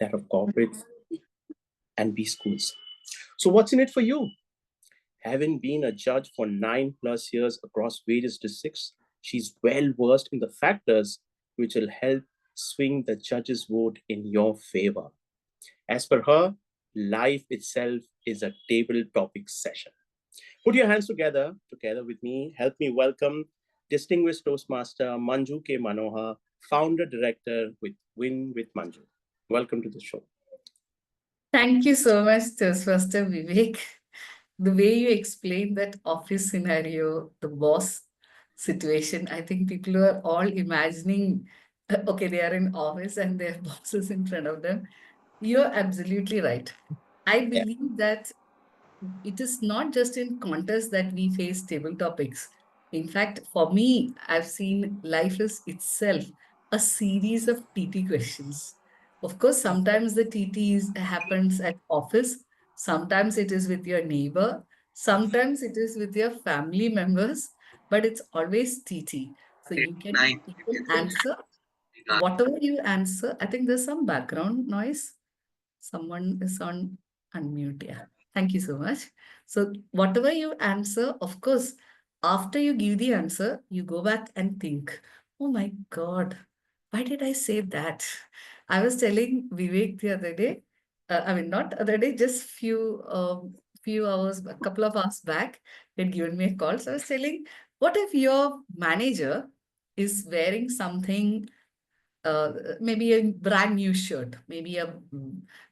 that of corporates and B schools. So what's in it for you? Having been a judge for 9+ years across various districts, she's well versed in the factors which will help swing the judge's vote in your favor. As per her, life itself is a table topic session. Put your hands together with me. Help me welcome distinguished Toastmaster Manju K Manohar, founder director with Win with Manju. Welcome to the show. Thank you so much, Toastmaster Vivek. The way you explained that office scenario, the boss situation, I think people are all imagining, okay, they are in office and their boss is in front of them. You're absolutely right. I Yeah. believe that it is not just in contests that we face table topics. In fact, for me, I've seen life is itself a series of TT questions. Of course, sometimes the TT happens at office, sometimes it is with your neighbor, sometimes it is with your family members, but it's always TT. So you can answer whatever you answer. I think there's some background noise. Someone is on unmute. Yeah. Thank you so much. So, whatever you answer, of course, after you give the answer, you go back and think, oh my God, why did I say that? I was telling Vivek the other day, I mean, not other day, just few hours, a couple of hours back, he had given me a call. So I was telling, what if your manager is wearing something maybe a brand new shirt, maybe a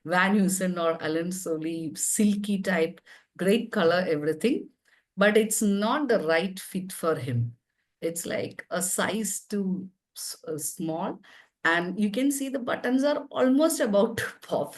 Van Heusen or Alan Solly silky type, great color, everything, but it's not the right fit for him. It's like a size too small, and you can see the buttons are almost about to pop.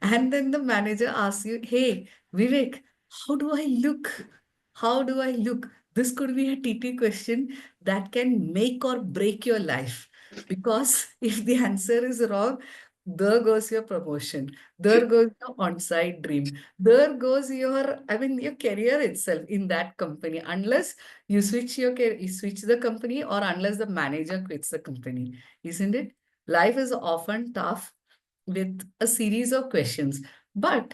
And then the manager asks you, "Hey, Vivek, how do I look? How do I look?" This could be a TT question that can make or break your life. Because if the answer is wrong, there goes your promotion, there goes your on-site dream, there goes your, I mean, your career itself in that company, unless you you switch the company or unless the manager quits the company, isn't it? Life is often tough with a series of questions, but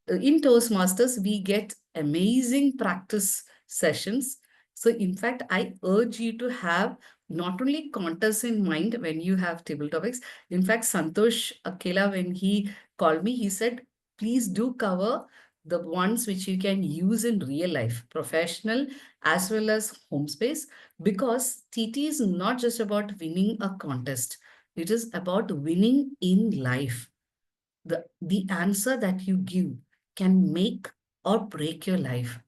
in Toastmasters, we get amazing practice sessions. So, in fact, I urge you to have not only contests in mind when you have table topics. In fact, Santosh Akela, when he called me, he said, please do cover the ones which you can use in real life, professional as well as home space, because TT is not just about winning a contest. It is about winning in life. The answer that you give can make or break your life.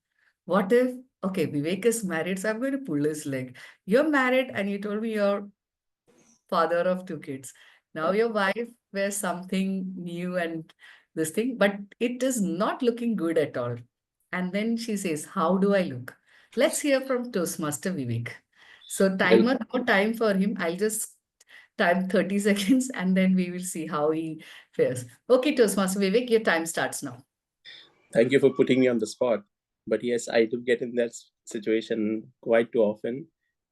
What if, okay, Vivek is married, so I'm going to pull his leg. You're married and you told me you're father of two kids. Now your wife wears something new and this thing, but it is not looking good at all. And then she says, how do I look? Let's hear from Toastmaster Vivek. So Well, timer, no time for him. I'll just time 30 seconds and then we will see how he fares. Okay, Toastmaster Vivek, your time starts now. thank you for putting me on the spot. But yes, I do get in that situation quite too often.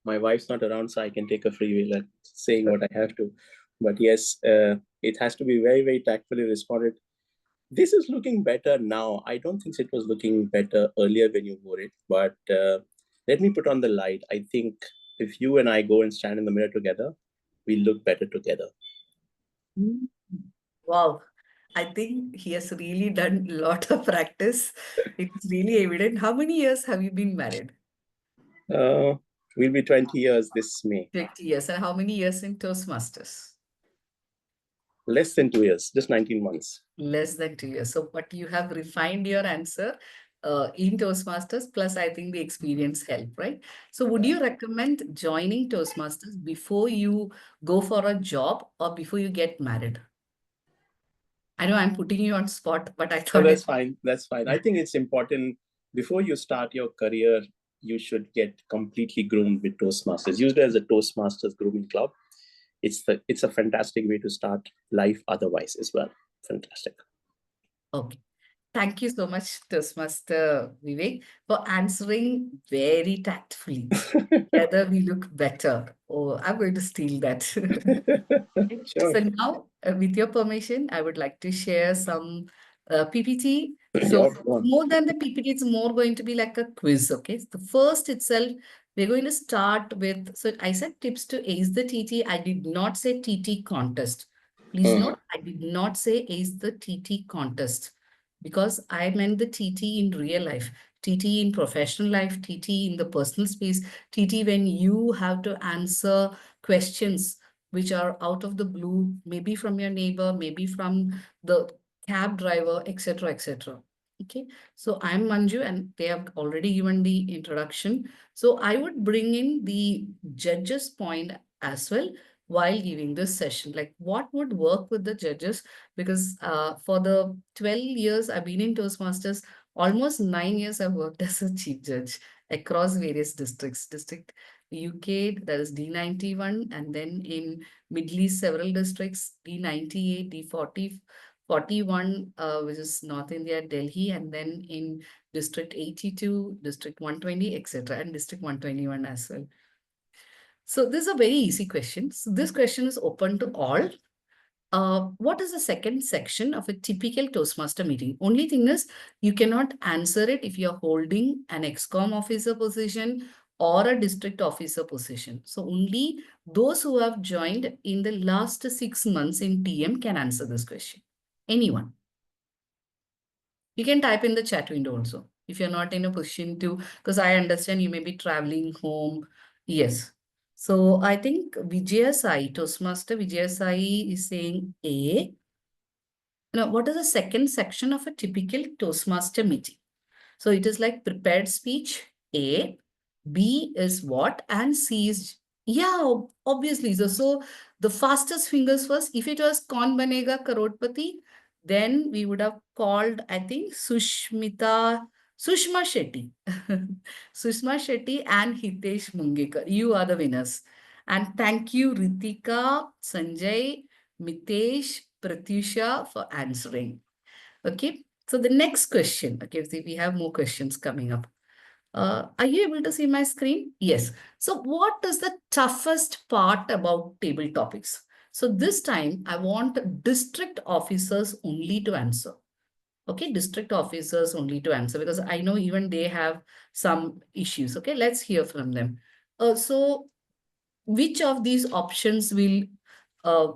My wife's not around, so I can take a free wheel at saying what I have to. But yes, it has to be very, very tactfully responded. This is looking better now. I don't think it was looking better earlier when you wore it. But let me put on the light. I think if you and I go and stand in the mirror together, we look better together. Mm. Wow. I think he has really done a lot of practice. It's really evident. How many years have you been married? Uh, we'll be 20 years this May. 20 years. And how many years in Toastmasters? Less than 2 years, just 19 months. Less than 2 years. So, but you have refined your answer in Toastmasters, plus I think the experience helped, right? So, would you recommend joining Toastmasters before you go for a job or before you get married? I know I'm putting you on spot, but I Oh, thought that's it. fine. That's fine. I think it's important before you start your career, you should get completely groomed with Toastmasters. Used as a Toastmasters grooming club. It's a fantastic way to start life otherwise as well. Fantastic. Okay. Thank you so much, Toastmaster Vivek, for answering very tactfully. Whether we look better. Oh, I'm going to steal that. Sure. So now, with your permission, I would like to share some PPT. So Yeah, go on. more than the PPT, it's more going to be like a quiz. Okay. The first itself, we're going to start with. So I said tips to ace the TT. I did not say TT contest. Please Mhm. note, I did not say ace the TT contest because I meant the TT in real life, TT in professional life, TT in the personal space, TT when you have to answer questions which are out of the blue, maybe from your neighbor, maybe from the cab driver, etc., etc. Okay, so I'm Manju, and they have already given the introduction. So I would bring in the judges' point as well while giving this session. Like, what would work with the judges? Because for the 12 years I've been in Toastmasters, almost 9 years I've worked as a chief judge across various districts. District UK, that is D91, and then in Middle East, several districts, D98, D40, 41, which is North India, Delhi, and then in District 82, District 120, etc., and District 121 as well. So this is a very easy question. So this question is open to all. What is the second section of a typical Toastmaster meeting? Only thing is, you cannot answer it if you're holding an ExCom officer position or a district officer position. So only those who have joined in the last 6 months in TM can answer this question. Anyone. You can type in the chat window also if you're not in a position to, because I understand you may be traveling home. Yes. So I think Vijaya Sai, Toastmaster Vijaya Sai is saying A. Now, what is the second section of a typical Toastmaster meeting? So it is like prepared speech, A, B is what, and C is, yeah, obviously. So the fastest fingers first, if it was Kaun Banega Crorepati, then we would have called, I think, Sushma Shetty. Sushma Shetty and Hitesh Mungekar. You are the winners. And thank you, Ritika, Sanjay, Mitesh, Pratyusha for answering. Okay. So the next question, okay, see, we have more questions coming up. Are you able to see my screen? Yes. So what is the toughest part about table topics? So this time I want district officers only to answer. Okay, district officers only to answer because I know even they have some issues. Okay, let's hear from them. So which of these options will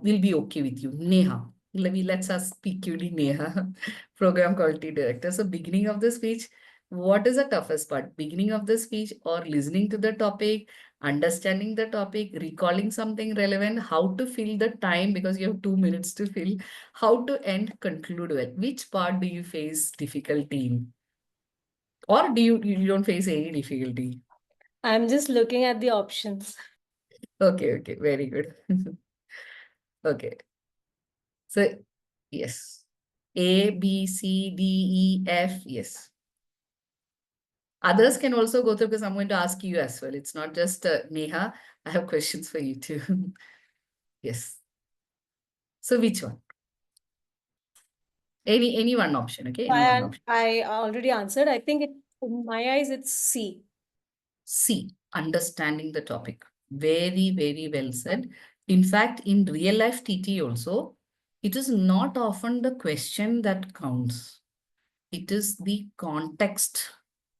be okay with you? Neha. Let's ask PQD Neha, Program Quality Director. So beginning of the speech, what is the toughest part? Beginning of the speech or listening to the topic, understanding the topic, recalling something relevant, how to fill the time because you have 2 minutes to fill, how to end, conclude well. Which part do you face difficulty in? Or you don't face any difficulty? I'm just looking at the options. Okay, okay, very good. Okay. So, yes. A, B, C, D, E, F, yes. Others can also go through because I'm going to ask you as well. It's not just Neha. I have questions for you too. Yes. So which one? Any one option, okay? Any one option. I already answered. I think in my eyes, it's C. C, understanding the topic. Very, very well said. In fact, in real life TT also, it is not often the question that counts. It is the context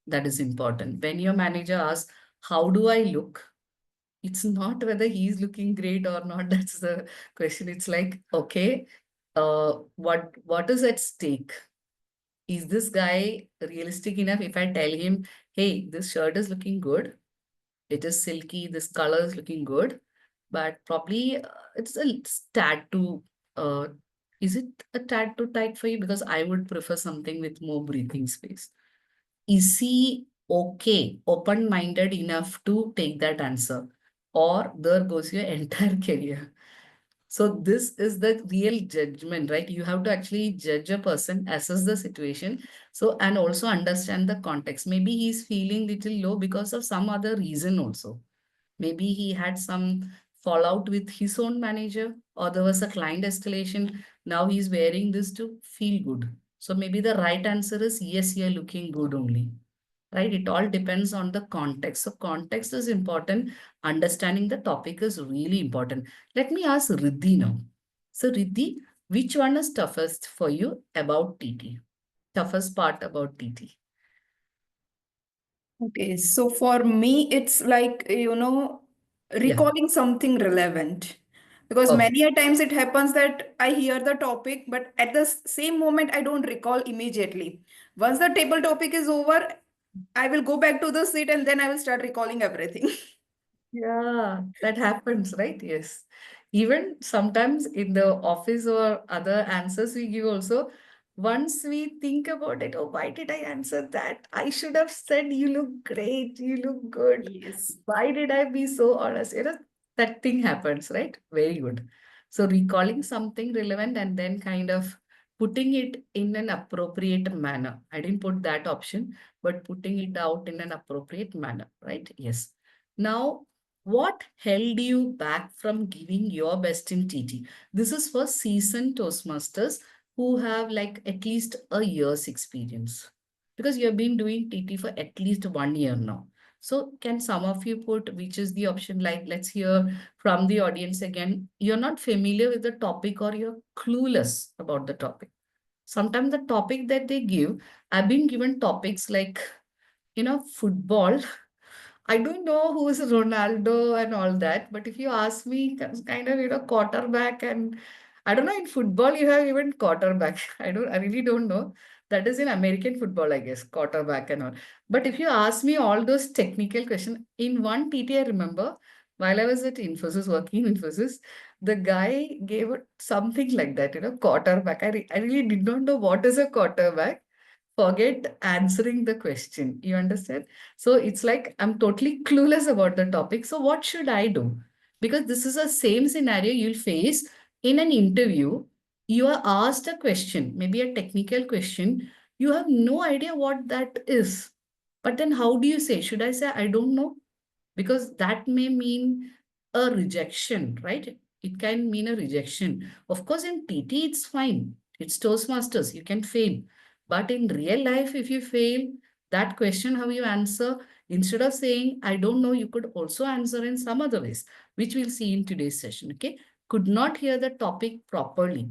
that is important. When your manager asks, how do I look? It's not whether he's looking great or not. That's the question. It's like, okay, what is at stake? Is this guy realistic enough? If I tell him, hey, this shirt is looking good, it is silky, this color is looking good, but probably it's a tad too, uh, is it a tad too tight for you? Because I would prefer something with more breathing space. Is he okay, open-minded enough to take that answer? Or there goes your entire career. So this is the real judgment, right? You have to actually judge a person, assess the situation. So, and also understand the context. Maybe he's feeling little low because of some other reason also. Maybe he had some fallout with his own manager, or there was a client escalation. Now he's wearing this to feel good. So maybe the right answer is yes, you're looking good only. Right? It all depends on the context. So context is important. Understanding the topic is really important. Let me ask Riddhi now. So Riddhi, which one is toughest for you about TT? Toughest part about TT? Okay, so for me, it's like, Yeah. recalling something relevant. Because Oh, many a times it happens that I hear the topic, but at the same moment, I don't recall immediately. Once the table topic is over, I will go back to the seat and then I will start recalling everything. yeah, that happens, right? Yes. Even sometimes in the office or other answers we give also, once we think about it, oh, why did I answer that? I should have said, you look great, you look good. Yes. Why did I be so honest? That thing happens, right? Very good. So recalling something relevant and then kind of putting it in an appropriate manner. I didn't put that option, but putting it out in an appropriate manner, right? Yes. Now, what held you back from giving your best in TT? This is for seasoned Toastmasters who have like at least a year's experience because you have been doing TT for at least 1 year now. So can some of you put which is the option, like let's hear from the audience again. You're not familiar with the topic or you're clueless about the topic. Sometimes the topic that they give, I've been given topics like, football. I don't know who is Ronaldo and all that, but if you ask me, kind of, quarterback and I don't know, in football you have even quarterback. I really don't know. That is in American football, I guess, quarterback and all. But if you ask me all those technical questions, in one TT, I remember while I was at Infosys, working in Infosys, the guy gave it something like that, quarterback. I really did not know what is a quarterback. Forget answering the question. You understand? So it's like I'm totally clueless about the topic. So what should I do? Because this is the same scenario you'll face in an interview. You are asked a question, maybe a technical question. You have no idea what that is. But then how do you say? Should I say I don't know? Because that may mean a rejection, right? It can mean a rejection. Of course, in TT, it's fine. It's Toastmasters. You can fail. But in real life, if you fail, that question, how you answer, instead of saying, I don't know, you could also answer in some other ways, which we'll see in today's session. Okay. Could not hear the topic properly.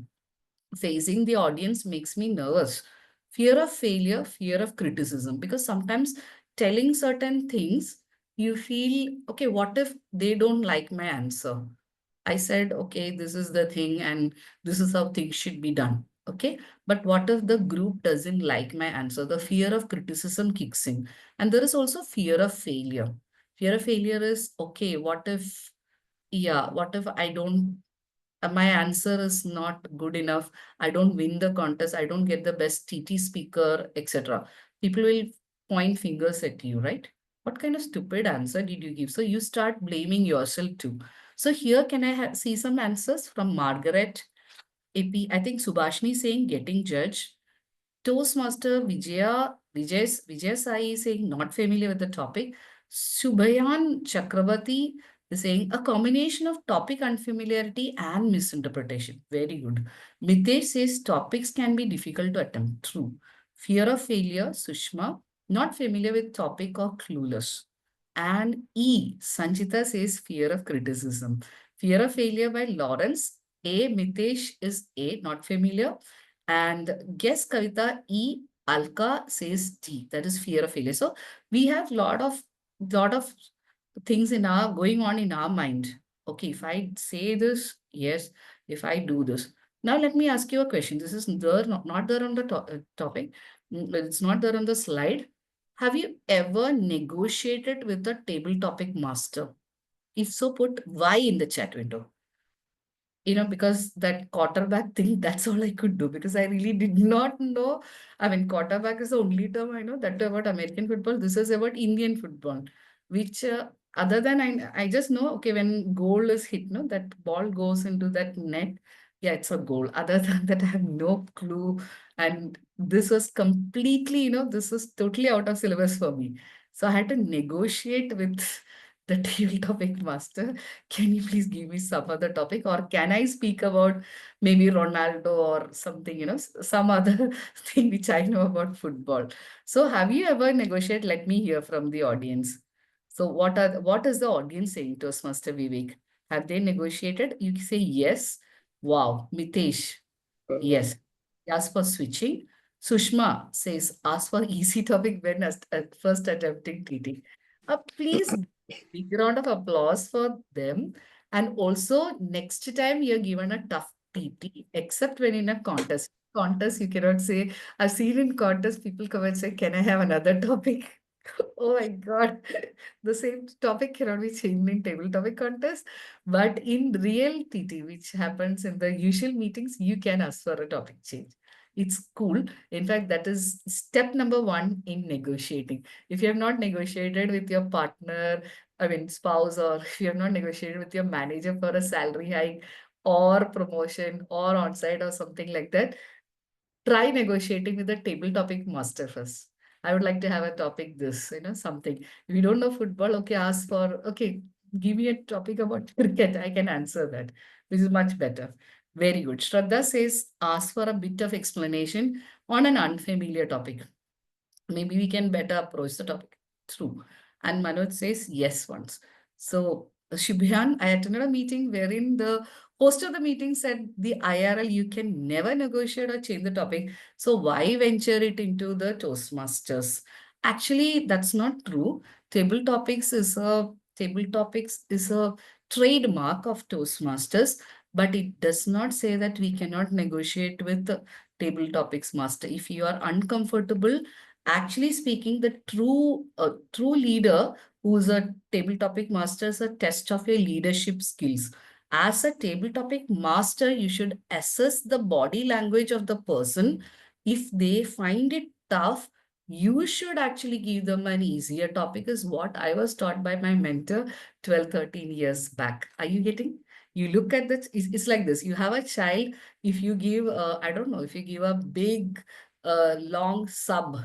Facing the audience makes me nervous. Fear of failure, fear of criticism, because sometimes telling certain things, you feel, okay, what if they don't like my answer? I said, okay, this is the thing and this is how things should be done. Okay. But what if the group doesn't like my answer? The fear of criticism kicks in. And there is also fear of failure. Fear of failure is, okay, what if I don't my answer is not good enough. I don't win the contest. I don't get the best TT speaker, etc. People will point fingers at you, right? What kind of stupid answer did you give? So you start blaming yourself too. So here, can I see some answers from Margaret AP? I think Subhashni saying getting judged. Toastmaster Vijay Sai is saying not familiar with the topic. Subhayan Chakrabarti is saying a combination of topic unfamiliarity and misinterpretation. Very good. Mitesh says topics can be difficult to attempt. True. Fear of failure, Sushma, not familiar with topic or clueless. And E, Sanchita says fear of criticism. Fear of failure by Lawrence. A, Mitesh is A, not familiar. And guess Kavita E. Alka says D. That is fear of failure. So we have lot of things in our going on in our mind. Okay, if I say this, yes. If I do this. Now let me ask you a question. This is there, not there on the topic. It's not there on the slide. Have you ever negotiated with the table topic master? If so, put Y in the chat window. Because that quarterback thing, that's all I could do because I really did not know. I mean, quarterback is the only term I know that about American football. This is about Indian football, which other than I just know, okay, when goal is hit, no, that ball goes into that net. Yeah, it's a goal. Other than that, I have no clue. And this was completely, this is totally out of syllabus for me. So I had to negotiate with the table topic master, can you please give me some other topic, or can I speak about maybe Ronaldo or something, some other thing which I know about football. So have you ever negotiated? Let me hear from the audience. So what is the audience saying to us, Master Vivek? Have they negotiated? You say yes. Wow. Mitesh, yes. Ask for switching. Sushma says, ask for easy topic when at first attempting TT. Please, big round of applause for them. And also, next time you're given a tough TT, except when in a contest. Contest, you cannot say, I've seen in contest, people come and say, can I have another topic? Oh my God. The same topic cannot be changed in table topic contest. But in real TT, which happens in the usual meetings, you can ask for a topic change. It's cool. In fact, that is step number one in negotiating. If you have not negotiated with your partner, I mean, spouse, or if you have not negotiated with your manager for a salary hike or promotion or on-site or something like that, try negotiating with the table topic master first. I would like to have a topic this, something. If you don't know football, okay, ask for, okay, give me a topic about cricket. I can answer that, which is much better. Very good. Shraddha says, ask for a bit of explanation on an unfamiliar topic. Maybe we can better approach the topic through. And Manoj says yes once. So Shubhyan, I attended a meeting wherein the host of the meeting said the IRL, you can never negotiate or change the topic. So why venture it into the Toastmasters? Actually, that's not true. Table topics is a trademark of Toastmasters, but it does not say that we cannot negotiate with the table topics master. If you are uncomfortable, actually speaking, the true leader who's a table topic master is a test of your leadership skills. As a table topic master, you should assess the body language of the person. If they find it tough, you should actually give them an easier topic, is what I was taught by my mentor 12, 13 years back. Are you getting? You look at this, it's like this. You have a child, if you give, I don't know, if you give a big, long sub,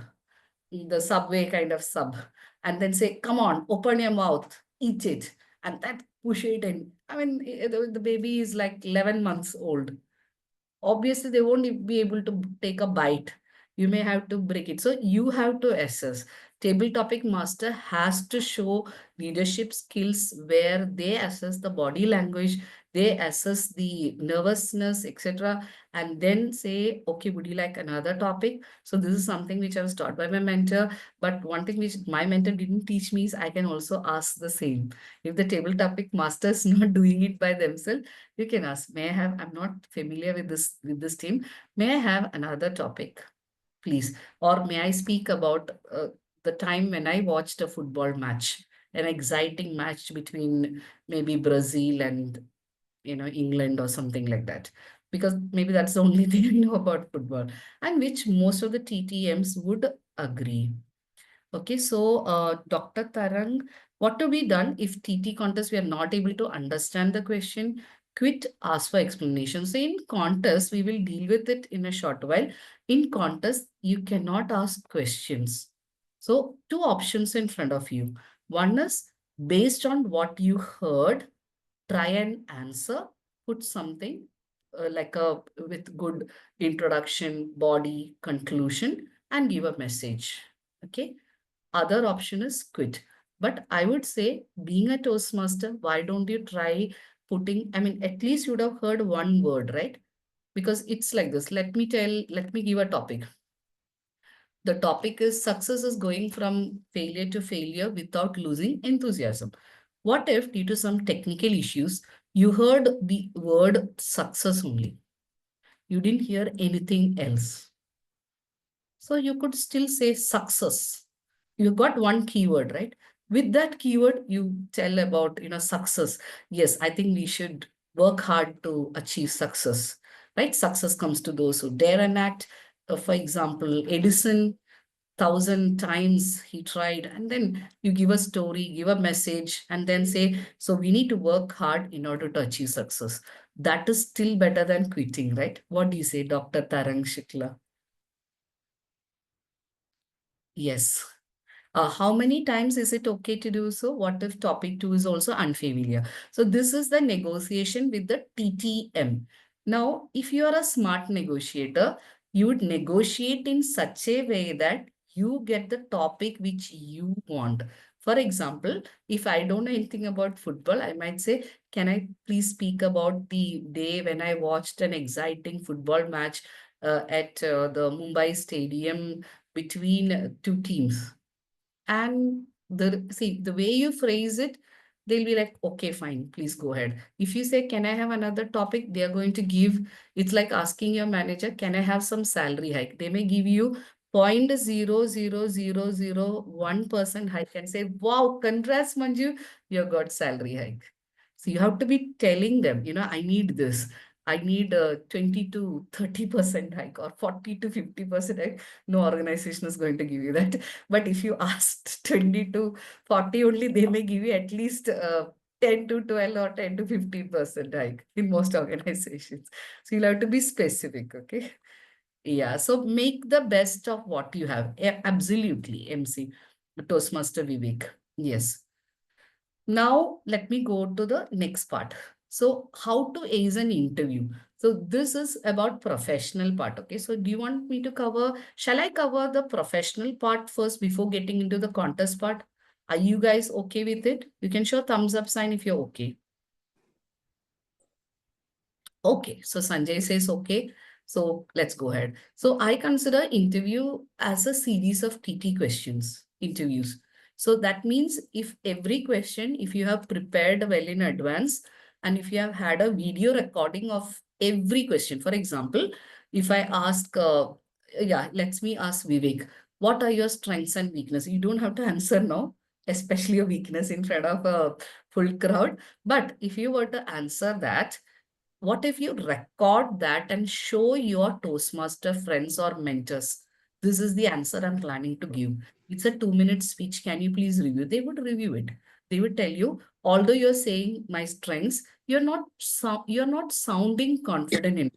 the Subway kind of sub, and then say, come on, open your mouth, eat it, and that push it in. I mean, the baby is like 11 months old. Obviously they won't be able to take a bite. You may have to break it. So you have to assess. Table topic master has to show leadership skills where they assess the body language, they assess the nervousness, etc. And then say, okay, would you like another topic? So this is something which I was taught by my mentor. But one thing which my mentor didn't teach me is I can also ask the same. If the table topic master is not doing it by themselves, you can ask, may I have, I'm not familiar with this team. May I have another topic, please? Or may I speak about the time when I watched a football match, an exciting match between maybe Brazil and, England or something like that. Because maybe that's the only thing I know about football, and which most of the TTMs would agree. Okay, so Dr. Tarang, what to be done if TT contest we are not able to understand the question? Quit, ask for explanation. So in contest, we will deal with it in a short while. In contest, you cannot ask questions. So two options in front of you. One is based on what you heard, try and answer, put something like a with good introduction, body, conclusion, and give a message. Okay. Other option is quit. But I would say, being a Toastmaster, why don't you try putting, I mean, at least you would have heard one word, right? Because it's like this. Let me give a topic. The topic is success is going from failure to failure without losing enthusiasm. What if, due to some technical issues, you heard the word success only? You didn't hear anything else. So you could still say success. You got one keyword, right? With that keyword, you tell about, success. Yes, I think we should work hard to achieve success, right? Success comes to those who dare and act. For example, Edison, 1,000 times he tried, and then you give a story, give a message, and then say, so we need to work hard in order to achieve success. That is still better than quitting, right? What do you say, Dr. Tarang Shikla? Yes. How many times is it okay to do so? What if topic 2 is also unfamiliar? So this is the negotiation with the TTM. Now, if you are a smart negotiator, you would negotiate in such a way that you get the topic which you want. For example, if I don't know anything about football, I might say, can I please speak about the day when I watched an exciting football match at the Mumbai Stadium between two teams? And the way you phrase it, they'll be like, okay, fine, please go ahead. If you say, can I have another topic? They are going to give, it's like asking your manager, can I have some salary hike? They may give you 0.00001% hike and say, wow, congrats, Manju, you got salary hike. So you have to be telling them, I need this. I need a 20 to 30% hike or 40 to 50% hike. No organization is going to give you that. But if you asked 20 to 40 only, they may give you at least 10 to 12 or 10 to 15% hike in most organizations. So you'll have to be specific, okay? Yeah, so make the best of what you have. Absolutely, MC. Toastmaster Vivek. Yes. Now, let me go to the next part. So, how to ace an interview? So, this is about professional part. Okay. So, do you want me to cover? Shall I cover the professional part first before getting into the contest part? Are you guys okay with it? You can show thumbs up sign if you're okay. Okay, so Sanjay says okay. So let's go ahead. So I consider interview as a series of TT questions, interviews. So that means if every question, if you have prepared well in advance, and if you have had a video recording of every question, for example, if I ask, let's me ask Vivek, what are your strengths and weaknesses? You don't have to answer now, especially a weakness in front of a full crowd. But if you were to answer that, what if you record that and show your Toastmaster friends or mentors? This is the answer I'm planning to give. It's a 2-minute speech. Can you please review? They would review it. They would tell you, although you're saying my strengths, you're not sounding confident in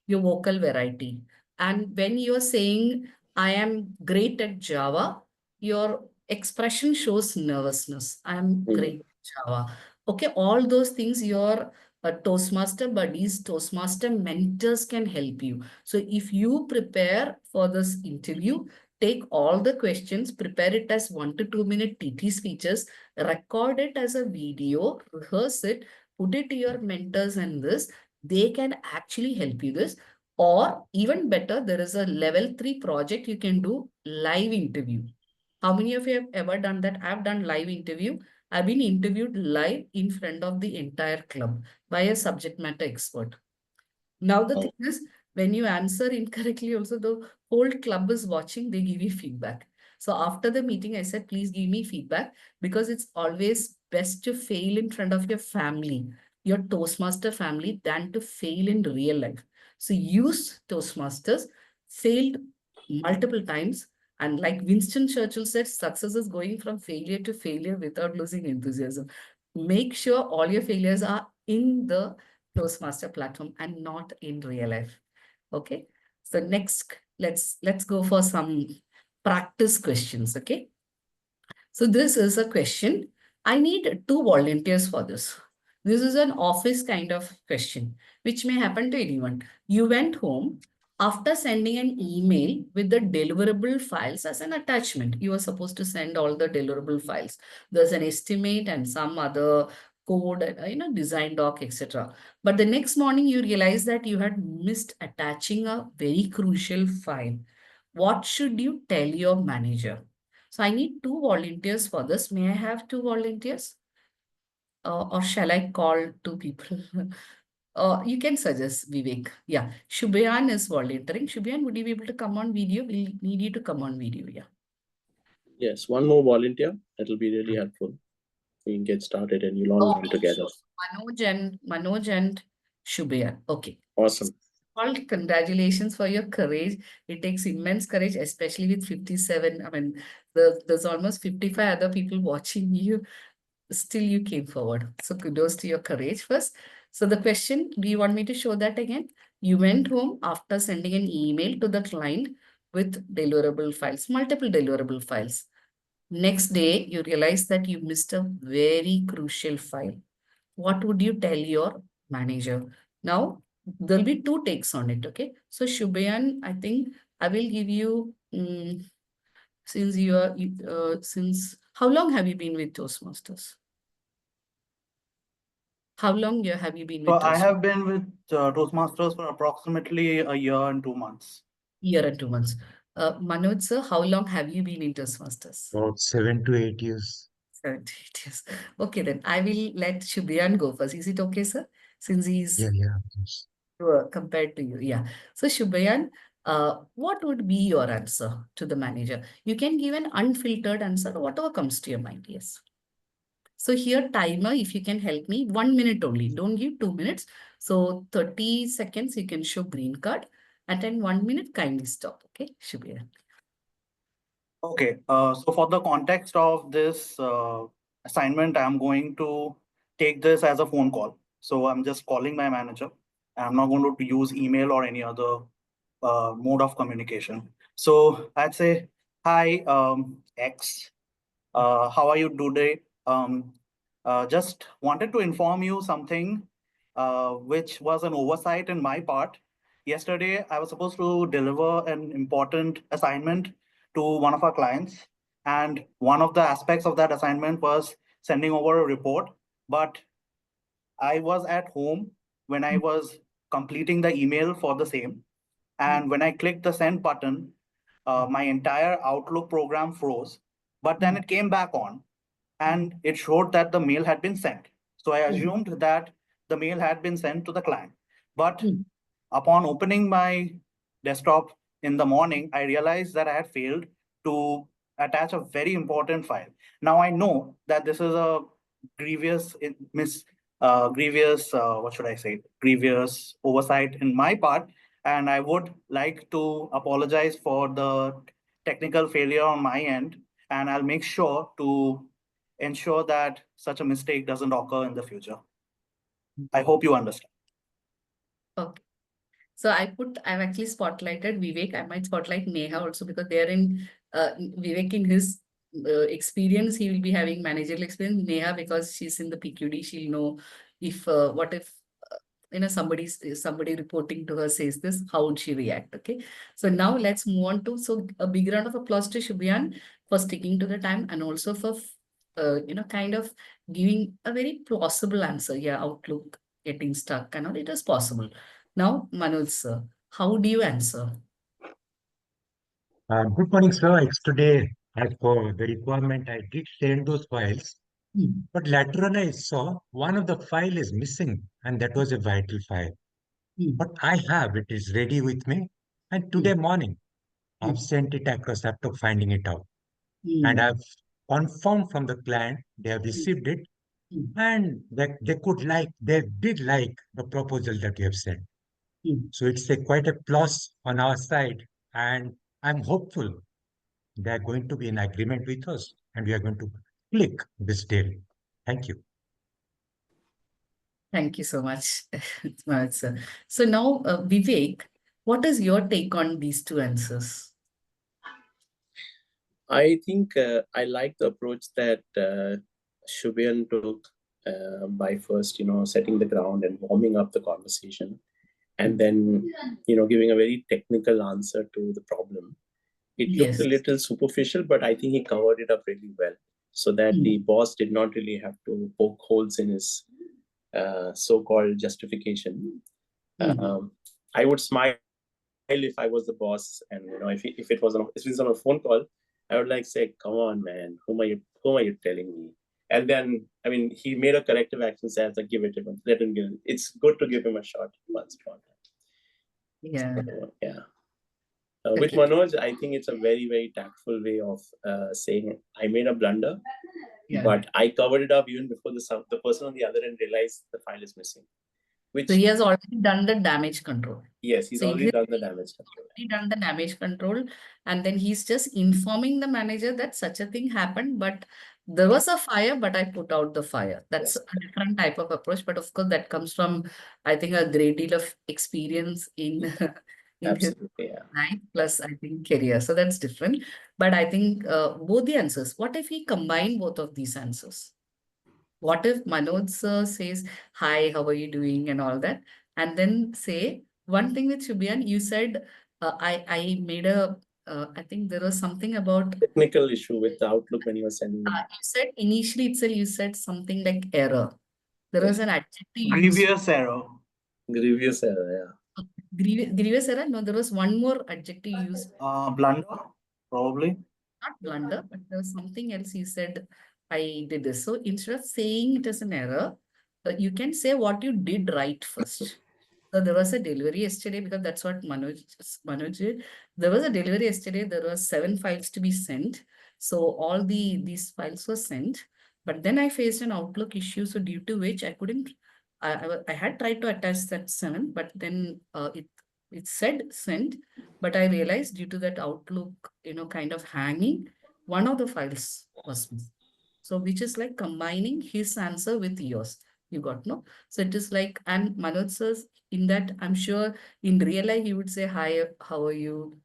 your vocal variety. And when you're saying, I am great at Java, your expression shows nervousness. I am Mm. great at Java. Okay, all those things your Toastmaster buddies, Toastmaster mentors can help you. So if you prepare for this interview, take all the questions, prepare it as 1 to 2 minute TT speeches, record it as a video, rehearse it, put it to your mentors and this, they can actually help you this. Or even better, there is a level 3 project you can do live interview. How many of you have ever done that? I've done live interview. I've been interviewed live in front of the entire club by a subject matter expert. Now the Oh, thing is, when you answer incorrectly, also the whole club is watching, they give you feedback. So after the meeting, I said, please give me feedback because it's always best to fail in front of your family, your Toastmaster family, than to fail in real life. So use Toastmasters, failed multiple times. And like Winston Churchill said, success is going from failure to failure without losing enthusiasm. Make sure all your failures are in the Toastmaster platform and not in real life. Okay. So next, let's go for some practice questions. Okay. So this is a question. I need 2 volunteers for this. This is an office kind of question, which may happen to anyone. You went home after sending an email with the deliverable files as an attachment. You were supposed to send all the deliverable files. There's an estimate and some other code, design doc, etc. But the next morning you realize that you had missed attaching a very crucial file. What should you tell your manager? So I need 2 volunteers for this. May I have 2 volunteers? Or shall I call 2 people? You can suggest, Vivek. Yeah, Shubhayan is volunteering. Shubhayan, would you be able to come on video? We'll need you to come on video. Yeah. yes, one more volunteer. That'll be really helpful. We can get started and you'll all run Okay, together. so Manoj and Shubhayan. Okay. Awesome. All congratulations for your courage. It takes immense courage, especially with 57. I mean, there's almost 55 other people watching you. Still you came forward. So kudos to your courage first. So the question, do you want me to show that again? You went home after sending an email to the client with deliverable files, multiple deliverable files. Next day, you realize that you missed a very crucial file. What would you tell your manager? Now, there'll be two takes on it, okay? So, Shubhayan, I think I will give you, since you are, since, how long have you been with Toastmasters? How long have you been So with I Toastmasters? have been with Toastmasters for approximately a year and 2 months. Year and 2 months. Manoj, sir, how long have you been in Toastmasters? About 7 to 8 years. 7 to 8 years. Okay, then I will let Shubhayan go first. Is it okay, sir? Since he's Yeah, of course. compared to you. Yeah. So Shubhayan, what would be your answer to the manager? You can give an unfiltered answer, whatever comes to your mind. Yes. So here timer, if you can help me, 1 minute only. Don't give 2 minutes. So 30 seconds, you can show green card. And then 1 minute, kindly stop. Okay, Shubhayan. Okay, so for the context of this assignment, I'm going to take this as a phone call. So I'm just calling my manager. I'm not going to use email or any other mode of communication. So I'd say, hi, X. How are you today? Just wanted to inform you something which was an oversight in my part. Yesterday, I was supposed to deliver an important assignment to one of our clients. And one of the aspects of that assignment was sending over a report. But I was at home when I was completing the email for the same. And when I clicked the send button, my entire Outlook program froze. But then it came back on and it showed that the mail had been sent. So I assumed that the mail had been sent to the client. But upon opening my desktop in the morning, I realized that I had failed to attach a very important file. Now I know that this is a grievous what should I say, grievous oversight in my part, and I would like to apologize for the technical failure on my end, and I'll make sure to ensure that such a mistake doesn't occur in the future. I hope you understand. Okay. So I've actually spotlighted Vivek. I might spotlight Neha also because they're in, Vivek in his experience, he will be having managerial experience. Neha, because she's in the PQD, she'll know if, what if, somebody reporting to her says this, how would she react? Okay. So now let's move on to, so a big round of applause to Shubhayan for sticking to the time and also for, kind of giving a very plausible answer. Yeah, Outlook getting stuck and all, it is possible. Now, Manoj sir, how do you answer? Good morning, sir. It's today, as for the requirement, I did send those files, but later on I saw one of the file is missing, and that was a vital file. But I have it is ready with me, and today morning I've sent it across after finding it out, and I've confirmed from the client they have received it, and that they did like the proposal that you have sent. So it's a quite a plus on our side, and I'm hopeful they are going to be in agreement with us, and we are going to click this deal. Thank you. Thank you so much, Manoj sir. So now, Vivek, what is your take on these two answers? I think I like the approach that Shubhayan took by first, setting the ground and warming up the conversation, and then, giving a very technical answer to the problem. It looked a Yes. little superficial, but I think he covered it up really well, so that the boss did not really have to poke holes in his so-called justification. I would smile if I was the boss, and if it was if it's on a phone call, I would like say, "Come on, man, whom are you telling me?" And then, he made a corrective action, says, like, "Give it to him, let him give it." It's good to give him a shot once upon a time. Yeah. So, yeah. With Okay. Manoj, I think it's a very, very tactful way of saying, I made a blunder, Yeah. but I covered it up even before the person on the other end realized the file is missing. So he has already done the damage control. Yes, he's So already done the damage control. Already done the damage control, and then he's just informing the manager that such a thing happened, but there was a fire, but I put out the fire. That's Yes. a different type of approach, but of course that comes from, I think, a great deal of experience in in his Absolutely, yeah. life plus I think career. So that's different. But I think both the answers. What if we combine both of these answers? What if Manoj sir says, "Hi, how are you doing?" and all that, and then say one thing with Shubhian, you said, I made a, I think there was something about, Technical issue with the Outlook when you were sending the mail. you said initially itself, you said something like error. There was Yeah. an adjective you used. Grievous error. Grievous error, Grievous error? No, there was one more adjective you used. Blunder, probably. Not blunder, but there was something else you said, I did this. So instead of saying it as an error, you can say what you did right first. So there was a delivery yesterday because that's what Manoj did. There was a delivery yesterday. There were 7 files to be sent. So all these files were sent. But then I faced an Outlook issue. So due to which I couldn't, I had tried to attach that 7, but then it said sent. But I realized due to that Outlook, kind of hanging, one of the files was missing. So which is like combining his answer with yours. You got no? So it is like, and Manoj says in that, I'm sure in real life he would say, "Hi, how are you?"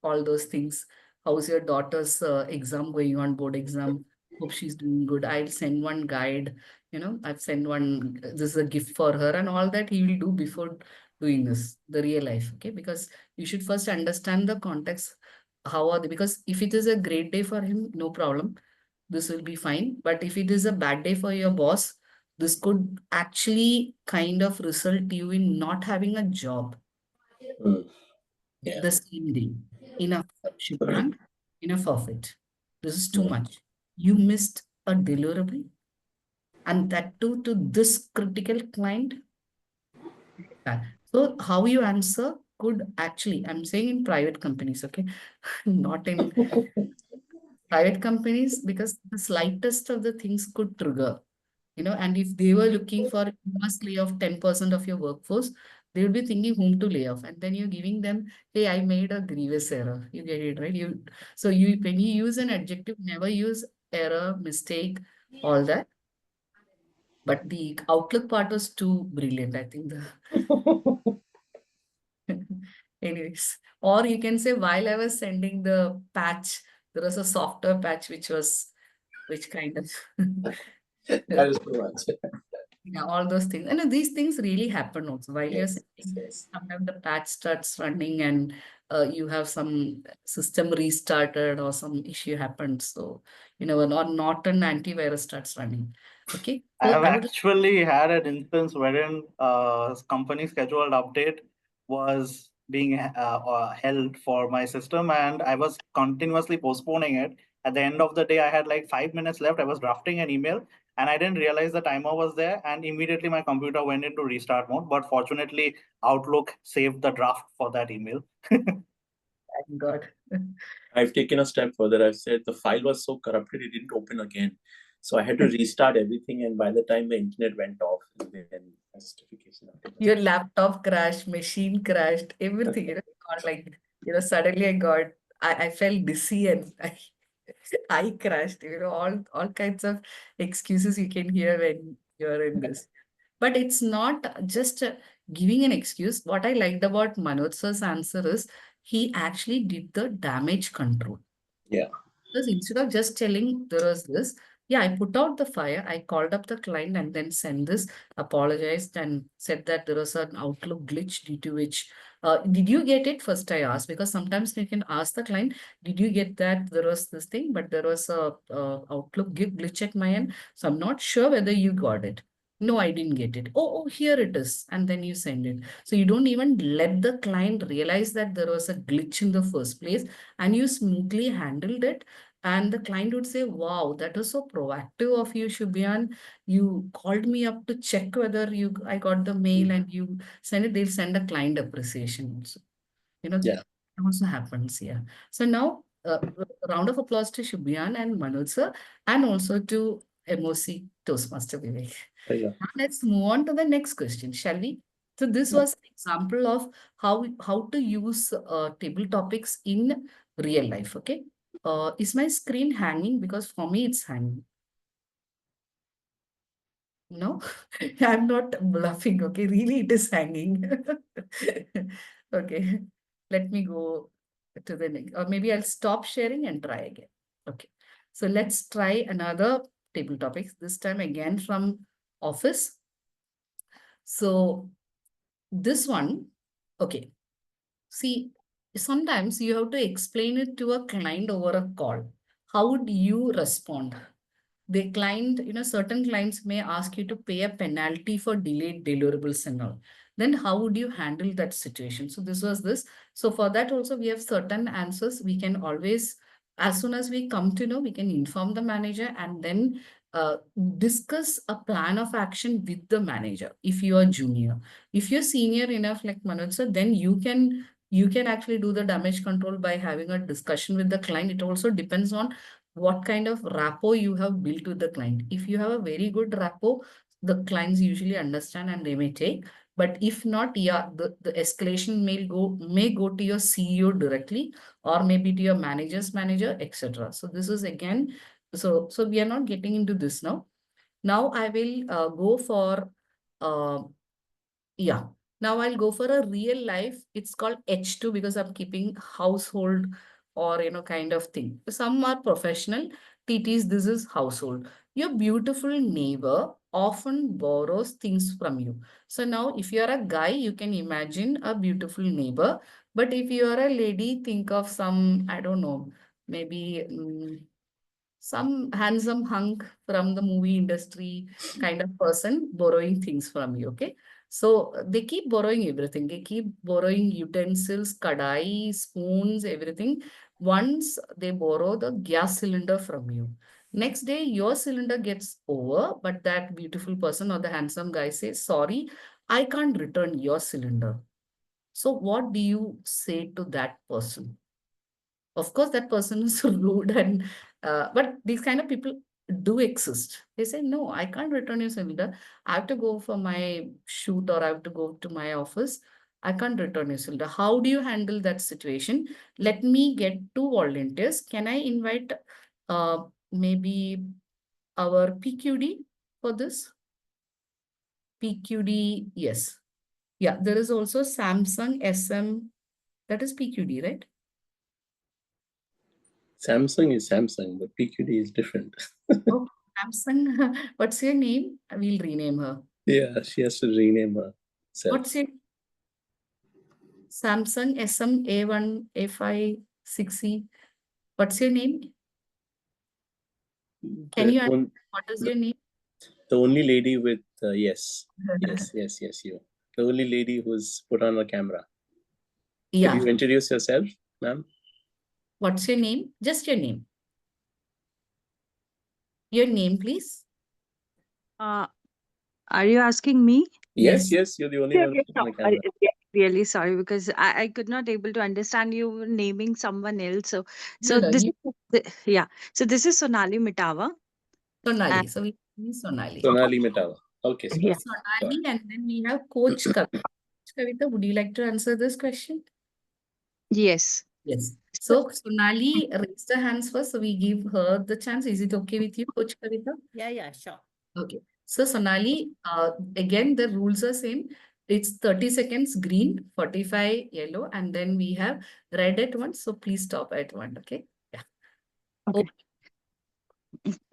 All those things. How's your daughter's exam going on, board exam? Hope she's doing good. I'll send one guide. I've sent one, this is a gift for her, and all that he will do before doing this, the real life. Okay. Because you should first understand the context. How are they? Because if it is a great day for him, no problem. This will be fine. But if it is a bad day for your boss, this could actually kind of result you in not having a job yeah. Yeah. the same day. Enough, Shubham. Enough of it. This is too much. You missed a deliverable, and that too to this critical client. So how you answer could actually, I'm saying in private companies, okay, not in private companies, because the slightest of the things could trigger. And if they were looking for, you must lay off 10% of your workforce, they would be thinking whom to lay off. And then you're giving them, hey, I made a grievous error. You get it, right? So when you use an adjective, never use error, mistake, all that. But the outlook part was too brilliant, I think. Anyways, or you can say while I was sending the patch, there was a software patch which kind of That is too much. yeah, all those things. And these things really happen also while you're Yes, setting. yes. Sometimes the patch starts running and you have some system restarted or some issue happened. So, not an antivirus starts running. Okay. I So have I would, actually had an instance wherein company scheduled update was being held for my system, and I was continuously postponing it. At the end of the day, I had like 5 minutes left. I was drafting an email, and I didn't realize the timer was there, and immediately my computer went into restart mode. But fortunately, Outlook saved the draft for that email. thank God. I've taken a step further. I've said the file was so corrupted it didn't open again. So I had to restart everything, and by the time the internet went off, then a justification. Your laptop crashed, machine crashed, everything, got like, suddenly I felt dizzy and I crashed, all kinds of excuses you can hear when you're in this. But it's not just giving an excuse. What I liked about Manoj sir's answer is he actually did the damage control. Yeah. Because instead of just telling there was this, yeah, I put out the fire, I called up the client and then sent this, apologized and said that there was an Outlook glitch due to which, did you get it? First I asked, because sometimes you can ask the client, did you get that there was this thing, but there was a Outlook glitch at my end. So I'm not sure whether you got it. No, I didn't get it. Oh, here it is. And then you send it. So you don't even let the client realize that there was a glitch in the first place and you smoothly handled it. And the client would say, wow, that was so proactive of you, Shubhian. You called me up to check whether I got the mail and you send it. They'll send a client appreciation also. Yeah. It also happens, yeah. So now, a round of applause to Shubhian and Manoj sir, and also to MOC Toastmaster Vivek. Yeah. Now let's move on to the next question, shall we? So this was an example of how to use table topics in real life, okay? Is my screen hanging? Because for me, it's hanging. No, I'm not bluffing, okay? Really, it is hanging. Okay. Let me go to the next, or maybe I'll stop sharing and try again. Okay. So let's try another table topics, this time again from office. So this one, okay. See, sometimes you have to explain it to a client over a call. How would you respond? The client, certain clients may ask you to pay a penalty for delayed deliverables and all. Then how would you handle that situation? So this was this. So for that also we have certain answers. We can always, as soon as we come to know, we can inform the manager and then uh, discuss a plan of action with the manager. If you are junior, if you're senior enough like Manoj sir, then you can actually do the damage control by having a discussion with the client. It also depends on what kind of rapport you have built with the client. If you have a very good rapport, the clients usually understand and they may take. But if not, yeah, the escalation may go to your CEO directly or maybe to your manager's manager, etc. So this is again, so we are not getting into this now. Now I will go for uh, yeah. Now I'll go for a real life. It's called H2 because I'm keeping household or kind of thing. Some are professional. TTs, this is household. Your beautiful neighbor often borrows things from you. So now if you're a guy, you can imagine a beautiful neighbor. But if you're a lady, think of some, I don't know, maybe some handsome hunk from the movie industry kind of person borrowing things from you. Okay. So they keep borrowing everything. They keep borrowing utensils, kadai, spoons, everything. Once they borrow the gas cylinder from you. Next day, your cylinder gets over, but that beautiful person or the handsome guy says, sorry, I can't return your cylinder. So what do you say to that person? Of course, that person is rude and but these kind of people do exist. They say, no, I can't return your cylinder. I have to go for my shoot or I have to go to my office. I can't return your cylinder. How do you handle that situation? Let me get two volunteers. Can I invite maybe our PQD for this? PQD, yes. Yeah, there is also Samsung SM. That is PQD, right? Samsung is Samsung, but PQD is different. Oh, Samsung. What's your name? We'll rename her. Yeah, she has to rename herself. What's your Samsung SM A1 A5 6E? What's your name? Can The, you answer? on, What is the, your name? the only lady with, yes, you. The only lady who's put on a camera. Could Yeah. you introduce yourself, ma'am? What's your name? Just your name. Your name, please. Uh, are you asking me? Yes, Yes. yes, you're the only Yeah, one yeah, put on sure. the camera. Really sorry because I could not able to understand you naming someone else. So No, no, this is yeah. So this is Sonali Mitawa. And Sonali. So we need Sonali. Sonali Metawa. Okay, yeah, Sonali. Go Sonali, ahead. and then we have Coach Kavita. Kavita, would you like to answer this question? yes. Yes. So, So Sonali raised her hands first, so we give her the chance. Is it okay with you, Coach Kavita? Yeah, yeah, sure. Okay. So Sonali, again, the rules are same. It's 30 seconds green, 45 yellow, and then we have red at one. So please stop at one. Okay. Yeah. Oh, okay.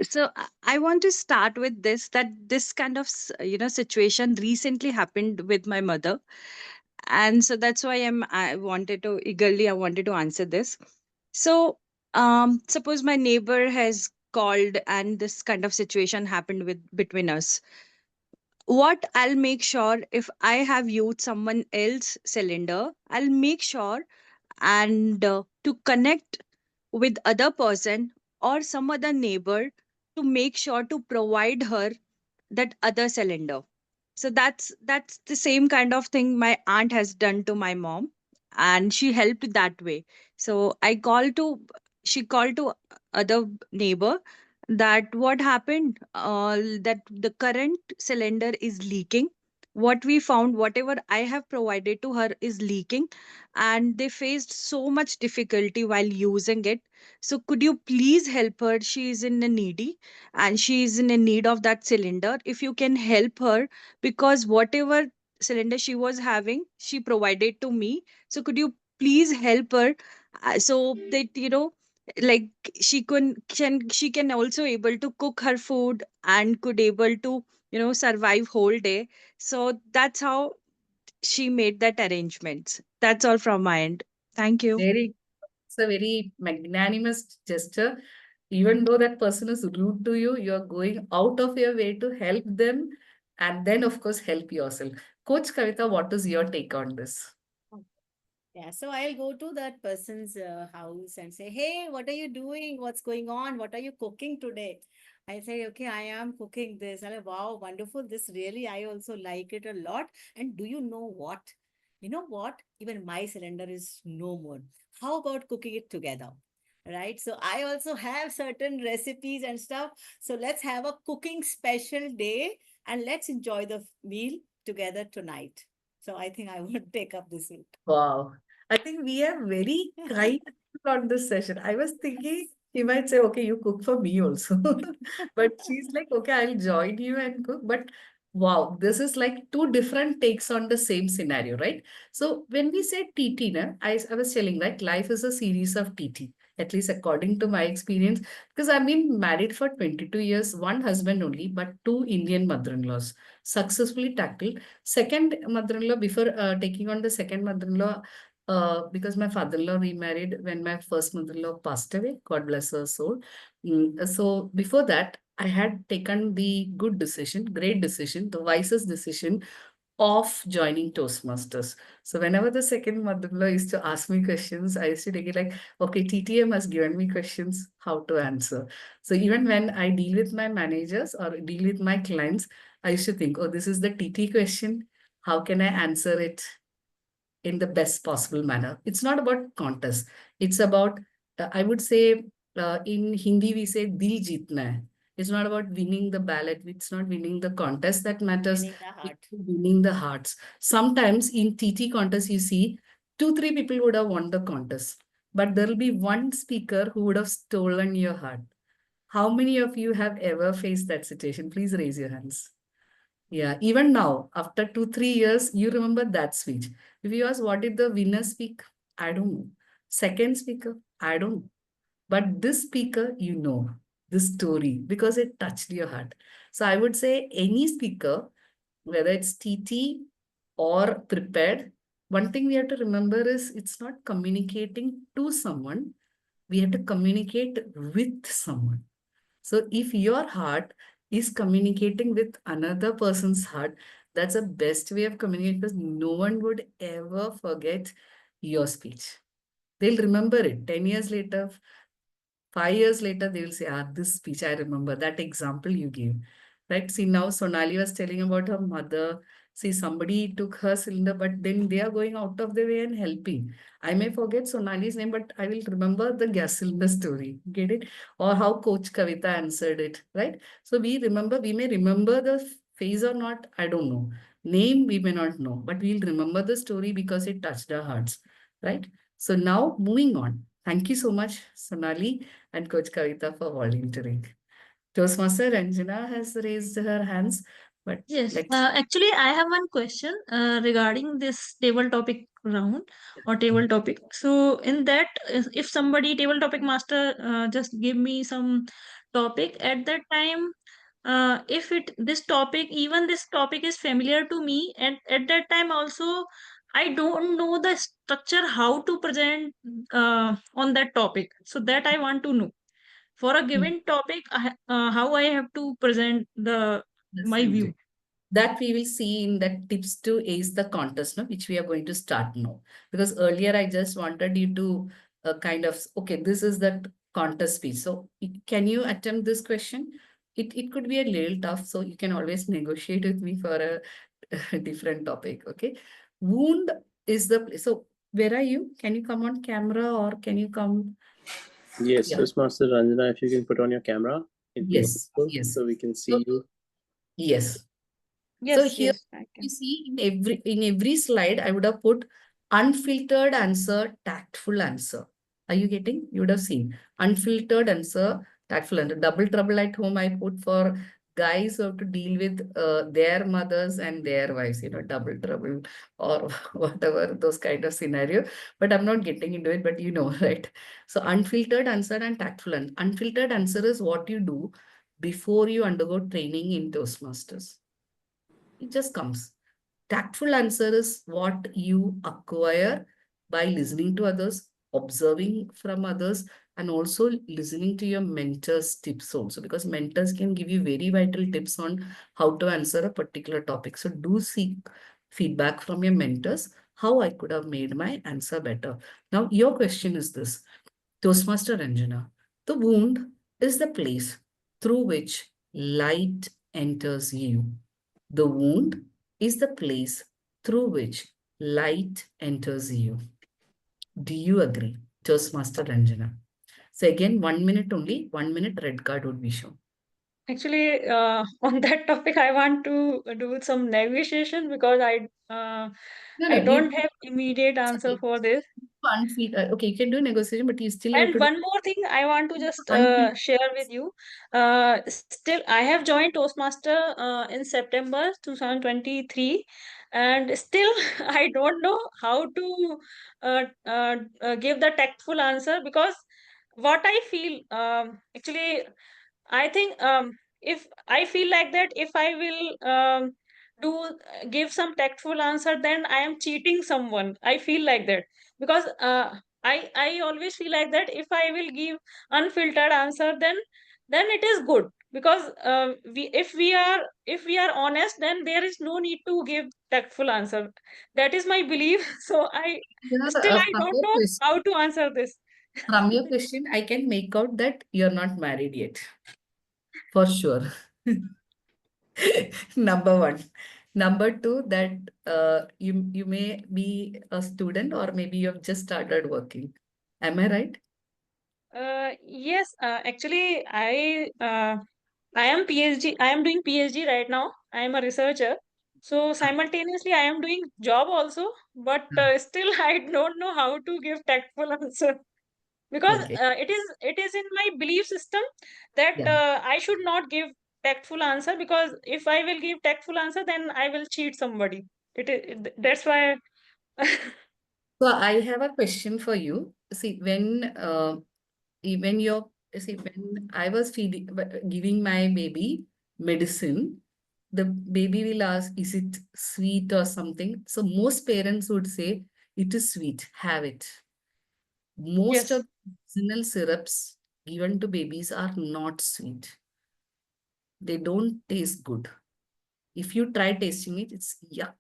So I want to start with this that this kind of situation recently happened with my mother, and so that's why I wanted to answer this. So suppose my neighbor has called and this kind of situation happened with between us. What I'll make sure, if I have used someone else cylinder, I'll make sure and to connect with other person or some other neighbor to make sure to provide her that other cylinder. So that's the same kind of thing my aunt has done to my mom, and she helped that way. So she called to other neighbor that what happened, that the current cylinder is leaking. What we found, whatever I have provided to her is leaking, and they faced so much difficulty while using it. So could you please help her? She is in a needy and she is in a need of that cylinder. If you can help her, because whatever cylinder she was having, she provided to me. So could you please help her, so that like she can also able to cook her food and could able to survive whole day. So that's how she made that arrangements. That's all from my end. Thank you. Very, it's a very magnanimous gesture. Even though that person is rude to you, you're going out of your way to help them and then, of course, help yourself. Coach Kavita, what is your take on this? Yeah, so I'll go to that person's house and say, "Hey, what are you doing? What's going on? What are you cooking today?" I say, "Okay, I am cooking this." I'm like, "Wow, wonderful. This really, I also like it a lot." And do you know what? You know what? Even my cylinder is no more. How about cooking it together? Right? So I also have certain recipes and stuff. So let's have a cooking special day and let's enjoy the meal together tonight. So I think I would take up this suit. Wow. I think we are very kind on this session. I was thinking he might say, okay, you cook for me also. But she's like, okay, I'll join you and cook. But wow, this is like two different takes on the same scenario, right? So when we say TT, I was telling, right, life is a series of TT, at least according to my experience, because I've been married for 22 years, one husband only, but two Indian mother-in-laws successfully tackled. Second mother-in-law, before taking on the second mother-in-law, because my father-in-law remarried when my first mother-in-law passed away, God bless her soul. So before that, I had taken the good decision, great decision, the wisest decision of joining Toastmasters. So whenever the second mother-in-law used to ask me questions, I used to take it like, okay, TTM has given me questions, how to answer. So even when I deal with my managers or deal with my clients, I used to think, oh, this is the TT question. How can I answer it in the best possible manner? It's not about contest. It's about, I would say, in Hindi, we say, dil jeetna hai. It's not about winning the ballot. It's not winning the contest that matters. Winning the heart. It's winning the hearts. Sometimes in TT contest, you see, 2, 3 people would have won the contest, but there will be one speaker who would have stolen your heart. How many of you have ever faced that situation? Please raise your hands. Yeah, even now, after 2, 3 years, you remember that speech. If you ask, what did the winner speak? I don't know. Second speaker, I don't know. But this speaker, you know, this story, because it touched your heart. So I would say any speaker, whether it's TT or prepared, one thing we have to remember is it's not communicating to someone. We have to communicate with someone. So if your heart is communicating with another person's heart, that's the best way of communicating because no one would ever forget your speech. They'll remember it 10 years later, 5 years later, they will say, ah, this speech, I remember that example you gave. Right? See, now Sonali was telling about her mother. See, somebody took her cylinder, but then they are going out of their way and helping. I may forget Sonali's name, but I will remember the gas cylinder story. Get it? Or how Coach Kavita answered it, right? So we remember, we may remember the face or not, I don't know. Name, we may not know, but we'll remember the story because it touched our hearts, right? So now moving on. Thank you so much, Sonali and Coach Kavita for volunteering. Toastmaster Ranjana has raised her hands, but Yes, let's. actually, I have one question regarding this table topic round or table topic. So, in that, if somebody table topic master just give me some topic at that time, if it this topic, even this topic is familiar to me, and at that time also, I don't know the structure how to present on that topic. So that I want to know for a given topic, how I have to present the my view. Absolutely. That we will see in that tips to ace the contest, no, which we are going to start now. Because earlier I just wanted you to kind of, okay, this is the contest piece. So can you attempt this question? It could be a little tough, so you can always negotiate with me for a different topic, okay? Wound is the place. So where are you? Can you come on camera or can you come? Yes, Yeah. Toastmaster Ranjana, if you can put on your camera, it'd be Yes, helpful yes. so we can So, see you. yes. So Yes, here yes, I you can. see in every slide, I would have put unfiltered answer, tactful answer. Are you getting? You would have seen unfiltered answer, tactful answer. Double trouble at home, I put for guys have to deal with their mothers and their wives, double trouble or whatever, those kind of scenario. But I'm not getting into it, but right? So unfiltered answer and tactful. Unfiltered answer is what you do before you undergo training in Toastmasters. It just comes. Tactful answer is what you acquire by listening to others, observing from others, and also listening to your mentors' tips also, because mentors can give you very vital tips on how to answer a particular topic. So do seek feedback from your mentors, how I could have made my answer better. Now, your question is this, Toastmaster Ranjana, the wound is the place through which light enters you. The wound is the place through which light enters you. Do you agree, Toastmaster Ranjana? So again, 1 minute only, 1 minute red card would be shown. Actually, on that topic, I want to do some negotiation because No, I no, don't have immediate answer for this. okay, you can do negotiation, but you still have And to do one more thing I want to just unfiltered. share with you. Still, I have joined Toastmaster in September 2023, and still I don't know how to give the tactful answer, because what I feel, actually, I think, if I feel like that, if I will do give some tactful answer, then I am cheating someone. I feel like that, because I always feel like that if I will give unfiltered answer, then it is good, because we if we are honest, then there is no need to give tactful answer. That is my belief. So I don't know how to answer this. From your question, I can make out that you're not married yet, for sure. Number one. Number two, that you may be a student or maybe you have just started working. Am I right? Yes, actually, I am PhD. I am doing PhD right now. I am a researcher. So simultaneously, I am doing job also, but still, I don't know how to give tactful answer, because Okay. it is in my belief system that Yeah. I should not give tactful answer, because if I will give tactful answer, then I will cheat somebody. That's why. So I have a question for you. See, when I was giving my baby medicine, the baby will ask, is it sweet or something? So most parents would say, it is sweet, have it. Most Yes, of medicinal syrups given to babies are not sweet. They don't taste good. If you try tasting it, it's yuck,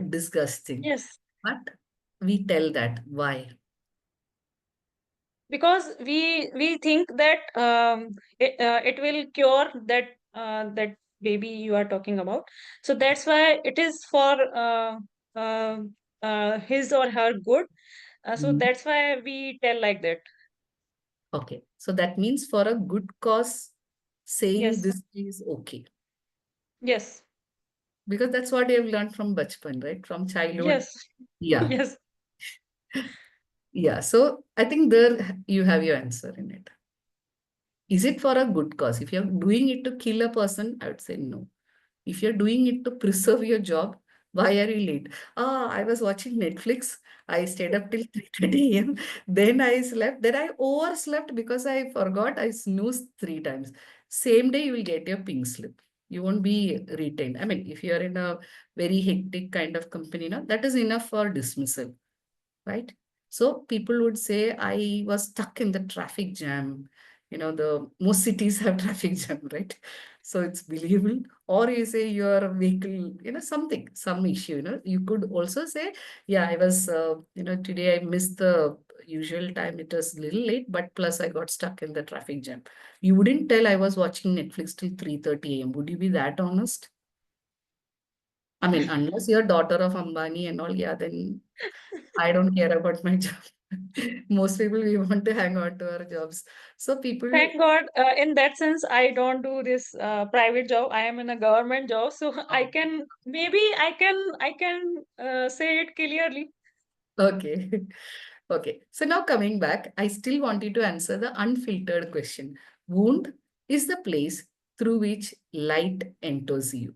disgusting. yes. But we tell that. Why? Because we think that it will cure that baby you are talking about, so that's why it is for uh, his or her good, so Mm. that's why we tell like that. Okay. So that means for a good cause, saying Yes, this is okay. yes, Because that's what you've learned from bachpan, right? From childhood. yes. Yeah. Yes, Yeah. So I think there you have your answer in it. Is it for a good cause? If you're doing it to kill a person, I would say no. If you're doing it to preserve your job, why are you late? I was watching Netflix. I stayed up till 3:30 a.m. Then I slept. Then I overslept because I forgot I snoozed 3 times. Same day, you will get your pink slip. You won't be retained. I mean, if you're in a very hectic kind of company, now that is enough for dismissal, right? So people would say, I was stuck in the traffic jam. The most cities have traffic jam, right? So it's believable. Or you say your vehicle, something, some issue, you could also say, yeah, I was, today I missed the usual time. It was a little late, but plus I got stuck in the traffic jam. You wouldn't tell I was watching Netflix till 3:30 a.m. Would you be that honest? I mean, unless you're daughter of Ambani and all, yeah, then I don't care about my job. Most people, we want to hang on to our jobs. So people, thank God, in that sense I don't do this private job. I am in a government job, so I oh, can, maybe I can say it clearly. okay. Okay. So now coming back, I still want you to answer the unfiltered question. Wound is the place through which light enters you.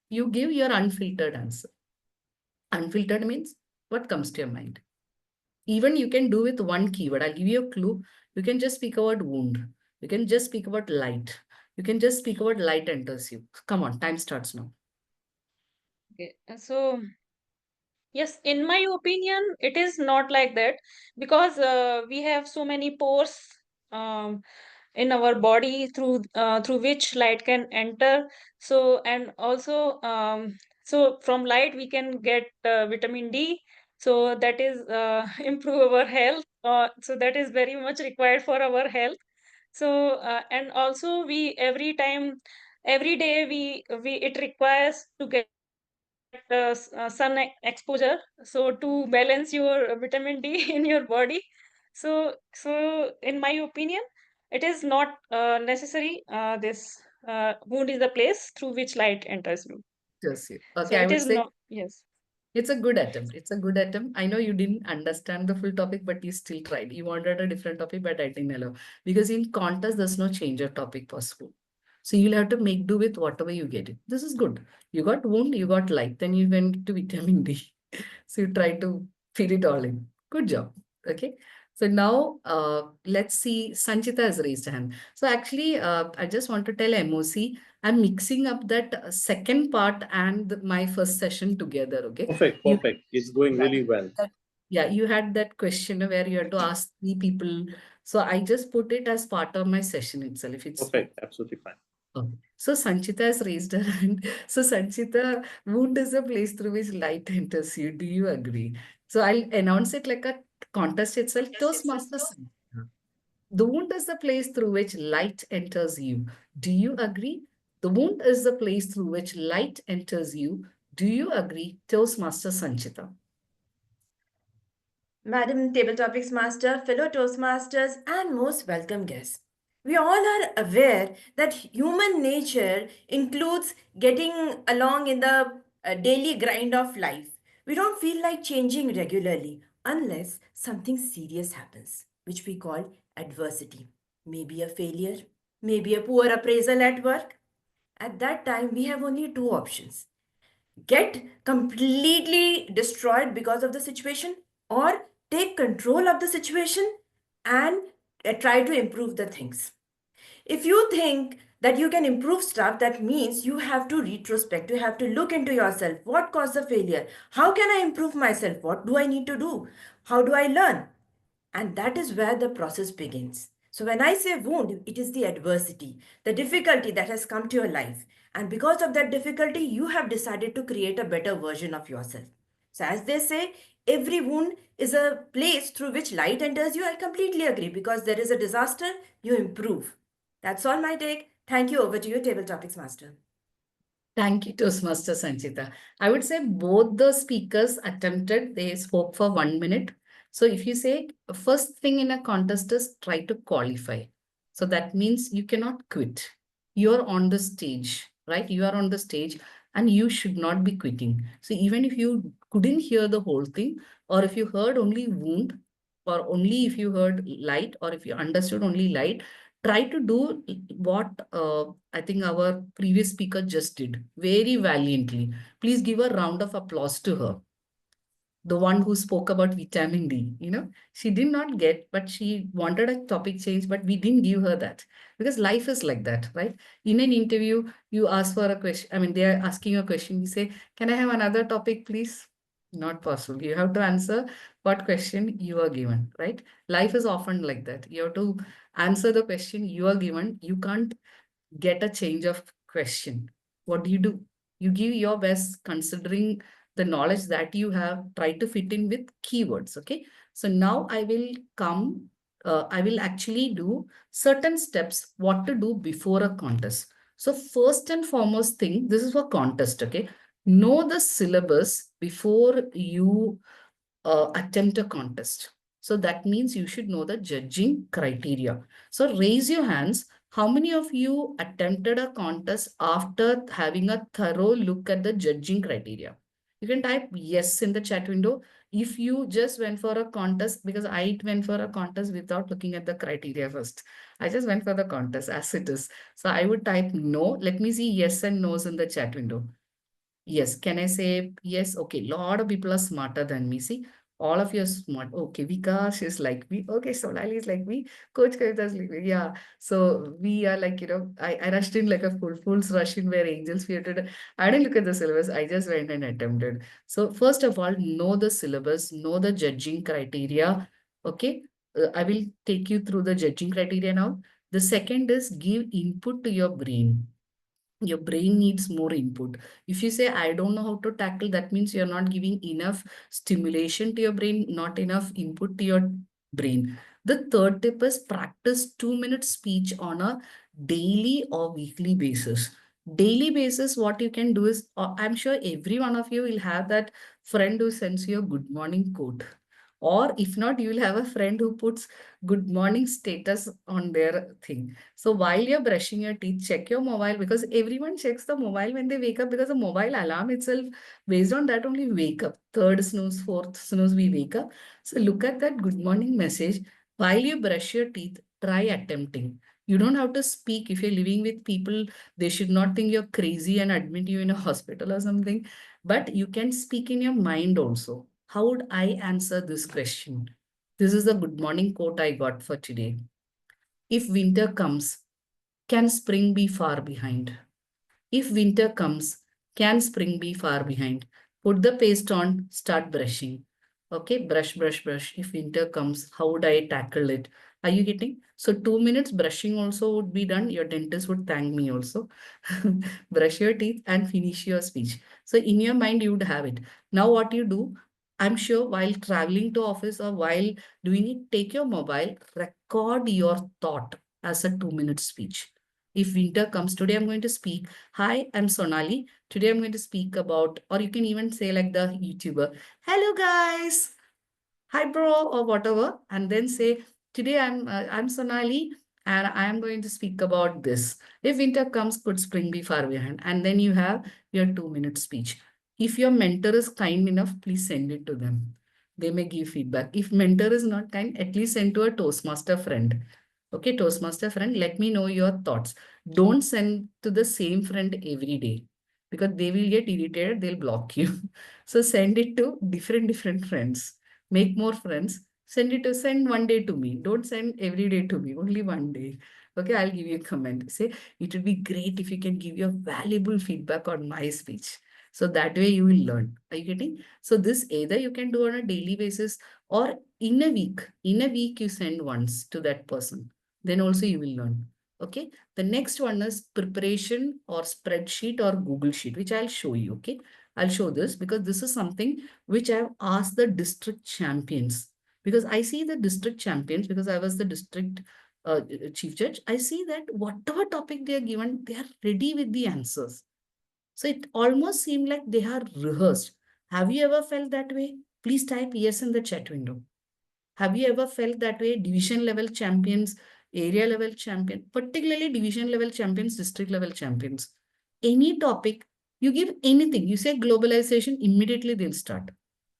You give your unfiltered answer. Unfiltered means what comes to your mind. Even you can do with one keyword. I'll give you a clue. You can just speak about wound. You can just speak about light. You can just speak about light enters you. Come on, time starts now. Okay. So yes, in my opinion, it is not like that, because we have so many pores um, in our body through which light can enter. So, and also so from light we can get vitamin D. So that is improve our health. So that is very much required for our health. So and also we every time, every day we it requires to get sun exposure, so to balance your vitamin D in your body. So in my opinion, it is not necessary, this wound is the place through which light enters you. Just you. So Okay, I it would is say not, yes. it's a good attempt. It's a good attempt. I know you didn't understand the full topic, but you still tried. You wanted a different topic, but I didn't allow. Because in contest, there's no change of topic possible. So you'll have to make do with whatever you get it. This is good. You got wound, you got light, then you went to vitamin D. So you try to fit it all in. Good job. Okay. So now let's see. Sanchita has raised her hand. So actually, I just want to tell MOC, I'm mixing up that second part and my first session together. Okay. Perfect, You, perfect. It's going yeah, really well. yeah, you had that question where you had to ask 3 people. So I just put it as part of my session itself. If it's Perfect, absolutely fine. okay. So Sanchita has raised her hand. So Sanchita, wound is a place through which light enters you. Do you agree? So I'll announce it like a contest itself. Toastmasters. Sanchita. The wound is the place through which light enters you. Do you agree? The wound is the place through which light enters you. Do you agree? Toastmaster Sanchita. Madam Table Topics Master, fellow Toastmasters, and most welcome guests. We all are aware that human nature includes getting along in the daily grind of life. We don't feel like changing regularly unless something serious happens, which we call adversity. Maybe a failure, maybe a poor appraisal at work. At that time, we have only two options: get completely destroyed because of the situation, or take control of the situation and try to improve the things. If you think that you can improve stuff, that means you have to retrospect. You have to look into yourself. What caused the failure? How can I improve myself? What do I need to do? How do I learn? And that is where the process begins. So, when I say wound, it is the adversity, the difficulty that has come to your life. And because of that difficulty, you have decided to create a better version of yourself. So, as they say, every wound is a place through which light enters you. I completely agree, because there is a disaster, you improve. That's all my take. Thank you. Over to you, Table Topics Master. Thank you, Toastmaster Sanchita. I would say both the speakers attempted, they spoke for 1 minute. So if you say first thing in a contest is try to qualify. So that means you cannot quit. You're on the stage, right? You are on the stage and you should not be quitting. So even if you couldn't hear the whole thing, or if you heard only wound, or only if you heard light, or if you understood only light, try to do what I think our previous speaker just did very valiantly. Please give a round of applause to her. The one who spoke about vitamin D, she did not get, but she wanted a topic change, but we didn't give her that because life is like that, right? In an interview, you ask for a question. I mean, they are asking a question. You say, can I have another topic, please? Not possible. You have to answer what question you are given, right? Life is often like that. You have to answer the question you are given. You can't get a change of question. What do? You give your best considering the knowledge that you have, try to fit in with keywords. Okay. So now I will actually do certain steps, what to do before a contest. So first and foremost thing, this is for contest. Okay. Know the syllabus before you attempt a contest. So that means you should know the judging criteria. So raise your hands. How many of you attempted a contest after having a thorough look at the judging criteria? You can type yes in the chat window If you just went for a contest, because I went for a contest without looking at the criteria first. I just went for the contest as it is. So I would type no. Let me see yes and no's in the chat window. Yes. Can I say yes? Okay. Lot of people are smarter than me. See, all of you are smart. Okay. Vikash is like me. Okay. Sonali is like me. Coach Kavita is like me. Yeah. So we are like, I rushed in like a fool's rush in where angels feared. I didn't look at the syllabus. I just went and attempted. So first of all, know the syllabus, know the judging criteria. Okay. I will take you through the judging criteria now. The second is give input to your brain. Your brain needs more input. If you say I don't know how to tackle, that means you're not giving enough stimulation to your brain, not enough input to your brain. The third tip is practice 2 minute speech on a daily or weekly basis. Daily basis, what you can do is, I'm sure every one of you will have that friend who sends you a good morning quote, or if not, you will have a friend who puts good morning status on their thing. So while you're brushing your teeth, check your mobile, because everyone checks the mobile when they wake up, because the mobile alarm itself, based on that only wake up. Third snooze, fourth snooze, we wake up. So look at that good morning message. While you brush your teeth, try attempting. You don't have to speak. If you're living with people, they should not think you're crazy and admit you in a hospital or something. But you can speak in your mind also. How would I answer this question? This is the good morning quote I got for today. If winter comes, can spring be far behind? If winter comes, can spring be far behind? Put the paste on, start brushing. Okay, brush, brush, brush. If winter comes, how would I tackle it? Are you getting? So 2 minutes brushing also would be done. Your dentist would thank me also. Brush your teeth and finish your speech. So in your mind, you would have it. Now what you do, I'm sure while traveling to office or while doing it, take your mobile, record your thought as a 2 minute speech. If winter comes, today I'm going to speak. Hi, I'm Sonali. Today I'm going to speak about, or you can even say like the YouTuber, hello guys, hi bro, or whatever, and then say, today I'm Sonali, and I am going to speak about this. If winter comes, could spring be far behind? And then you have your 2 minute speech. If your mentor is kind enough, please send it to them. They may give feedback. If mentor is not kind, at least send to a Toastmaster friend. Okay, Toastmaster friend, let me know your thoughts. Don't send to the same friend every day, because they will get irritated, they'll block you. So send it to different friends. Make more friends. Send 1 day to me. Don't send every day to me, only 1 day. Okay, I'll give you a comment. Say, it would be great if you can give your valuable feedback on my speech. So that way you will learn. Are you getting? So this either you can do on a daily basis or in a week. In a week, you send once to that person. Then also you will learn. Okay. The next one is preparation or spreadsheet or Google Sheet, which I'll show you. Okay. I'll show this because this is something which I've asked the district champions, because I see the district champions, because I was the district chief judge. I see that whatever topic they are given, they are ready with the answers. So it almost seemed like they are rehearsed. Have you ever felt that way? Please type yes in the chat window. Have you ever felt that way? Division level champions, area level champion, particularly division level champions, district level champions. Any topic, you give anything, you say globalization, immediately they'll start.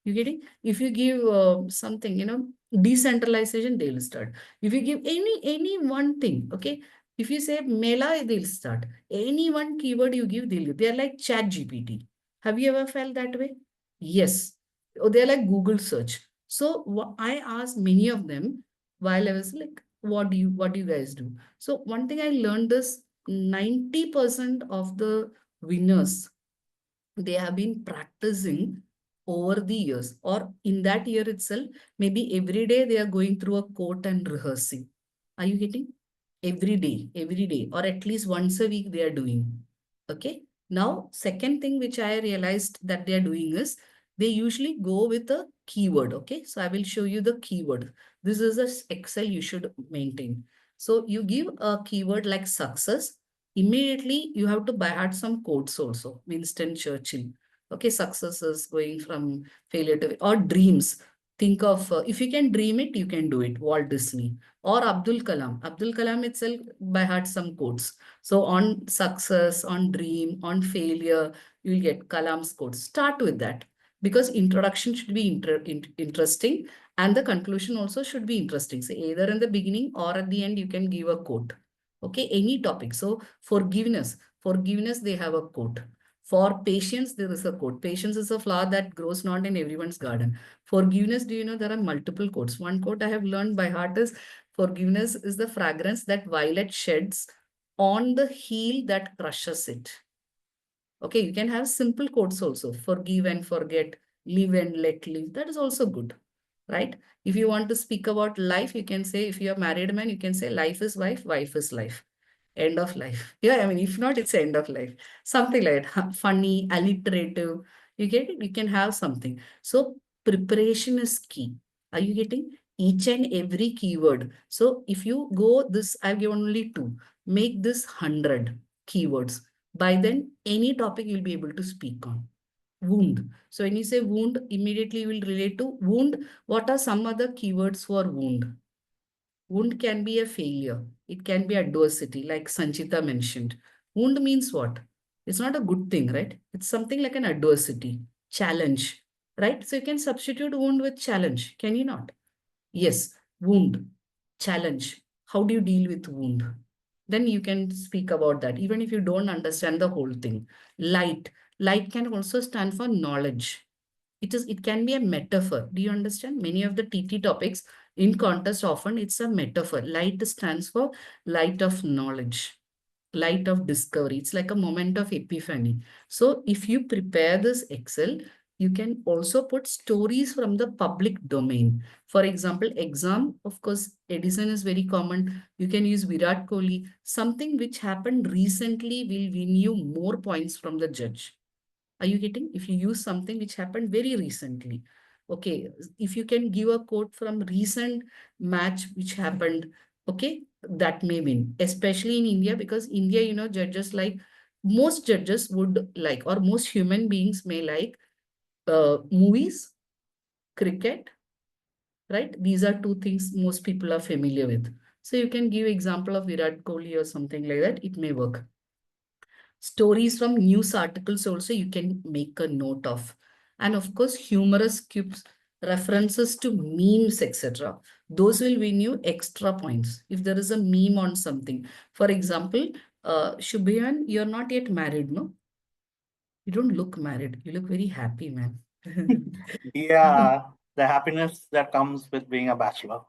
You getting? If you give something, decentralization, they'll start. If you give any one thing, okay. If you say Mela, they'll start. Any one keyword you give, they're like Chat GPT. Have you ever felt that way? Yes. Or they're like Google search. So I asked many of them while I was like, what do you guys do? So one thing I learned is 90% of the winners, they have been practicing over the years, or in that year itself, maybe every day they are going through a quote and rehearsing. Are you getting? Every day, or at least once a week they are doing. Okay. Now, second thing which I realized that they are doing is they usually go with a keyword. Okay. So I will show you the keyword. This is a Excel you should maintain. So you give a keyword like success. Immediately you have to add some quotes also. Winston Churchill. Okay. Success is going from failure to, or dreams. Think of, if you can dream it, you can do it. Walt Disney or Abdul Kalam. Abdul Kalam itself by heart some quotes. So on success, on dream, on failure, you'll get Kalam's quotes. Start with that. because introduction should be interesting and the conclusion also should be interesting. So either in the beginning or at the end, you can give a quote. Okay, any topic. So forgiveness, they have a quote. For patience, there is a quote. Patience is a flower that grows not in everyone's garden. Forgiveness, do you know there are multiple quotes? One quote I have learned by heart is, forgiveness is the fragrance that violet sheds on the heel that crushes it. Okay, you can have simple quotes also. Forgive and forget, live and let live. That is also good, right? If you want to speak about life, you can say, if you are married man, you can say life is wife is life. End of life. Yeah, I mean, if not, it's end of life. Something like that. Funny, alliterative. You get it? You can have something. So preparation is key. Are you getting each and every keyword? So if you go this, I've given only 2. Make this 100 keywords. By then, any topic you'll be able to speak on. Wound. So when you say wound, immediately you will relate to wound. What are some other keywords for wound? Wound can be a failure. It can be adversity, like Sanchita mentioned. Wound means what? It's not a good thing, right? It's something like an adversity, challenge, right? So you can substitute wound with challenge. Can you not? Yes, wound, challenge. How do you deal with wound? Then you can speak about that, even if you don't understand the whole thing. Light. Light can also stand for knowledge. It can be a metaphor. Do you understand? Many of the TT topics in contest, often it's a metaphor. Light stands for light of knowledge, light of discovery. It's like a moment of epiphany. So if you prepare this Excel, you can also put stories from the public domain. For example, exam, of course, Edison is very common. You can use Virat Kohli. Something which happened recently will win you more points from the judge. Are you getting? If you use something which happened very recently. Okay, if you can give a quote from recent match which happened, okay, that may win, especially in India, because India, judges like, most judges would like, or most human beings may like movies, cricket, right? These are 2 things most people are familiar with. So you can give example of Virat Kohli or something like that. It may work. Stories from news articles also you can make a note of. And of course, humorous quips, references to memes, etc. Those will win you extra points if there is a meme on something. For example, Shubhayan, you're not yet married, no? You don't look married. You look very happy, man. Yeah, the happiness that comes with being a bachelor.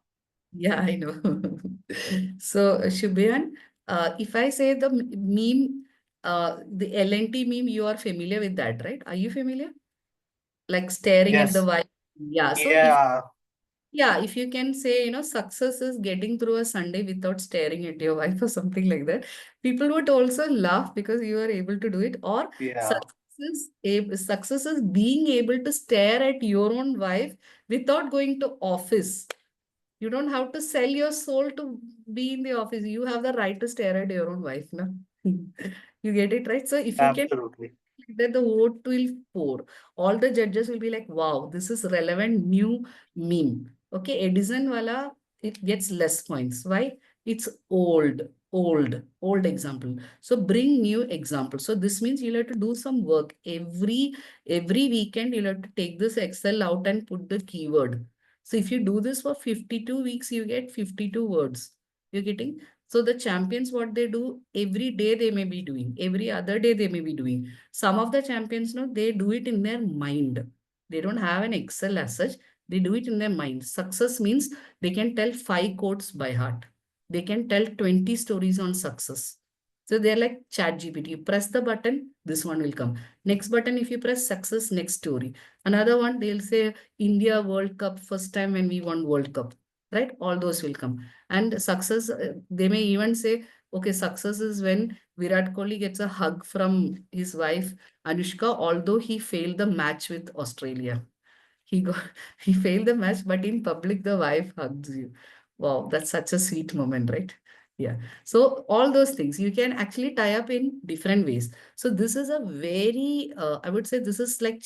Yeah, I know. So, Shubhayan, if I say the meme, the LNT meme, you are familiar with that, right? Are you familiar? Like staring at the Yes. wife. Yeah. So Yeah, if you can say, success is getting through a Sunday without staring at your wife or something like that, people would also laugh because you are able to do it. Or yeah, success is being able to stare at your own wife without going to office. You don't have to sell your soul to be in the office. You have the right to stare at your own wife, no? You get it, right? So if you can, absolutely. that the vote will pour. All the judges will be like, wow, this is relevant new meme. Okay, Edison wala, it gets less points. Why? It's old example. So bring new example. So this means you'll have to do some work. Every weekend, you'll have to take this Excel out and put the keyword. So if you do this for 52 weeks, you get 52 words. You're getting? So the champions, what they do, every day they may be doing, every other day they may be doing. Some of the champions, no, they do it in their mind. They don't have an Excel as such. They do it in their mind. Success means they can tell 5 quotes by heart. They can tell 20 stories on success. So they're like chat GPT. You press the button, this one will come. Next button, if you press success, next story. Another one, they'll say India World Cup, first time when we won World Cup, right? All those will come. And success, they may even say, okay, success is when Virat Kohli gets a hug from his wife, Anushka, although he failed the match with Australia. He got he failed the match, but in public, the wife hugs you. Wow, that's such a sweet moment, right? Yeah. So all those things you can actually tie up in different ways. So this is a very, I would say this is like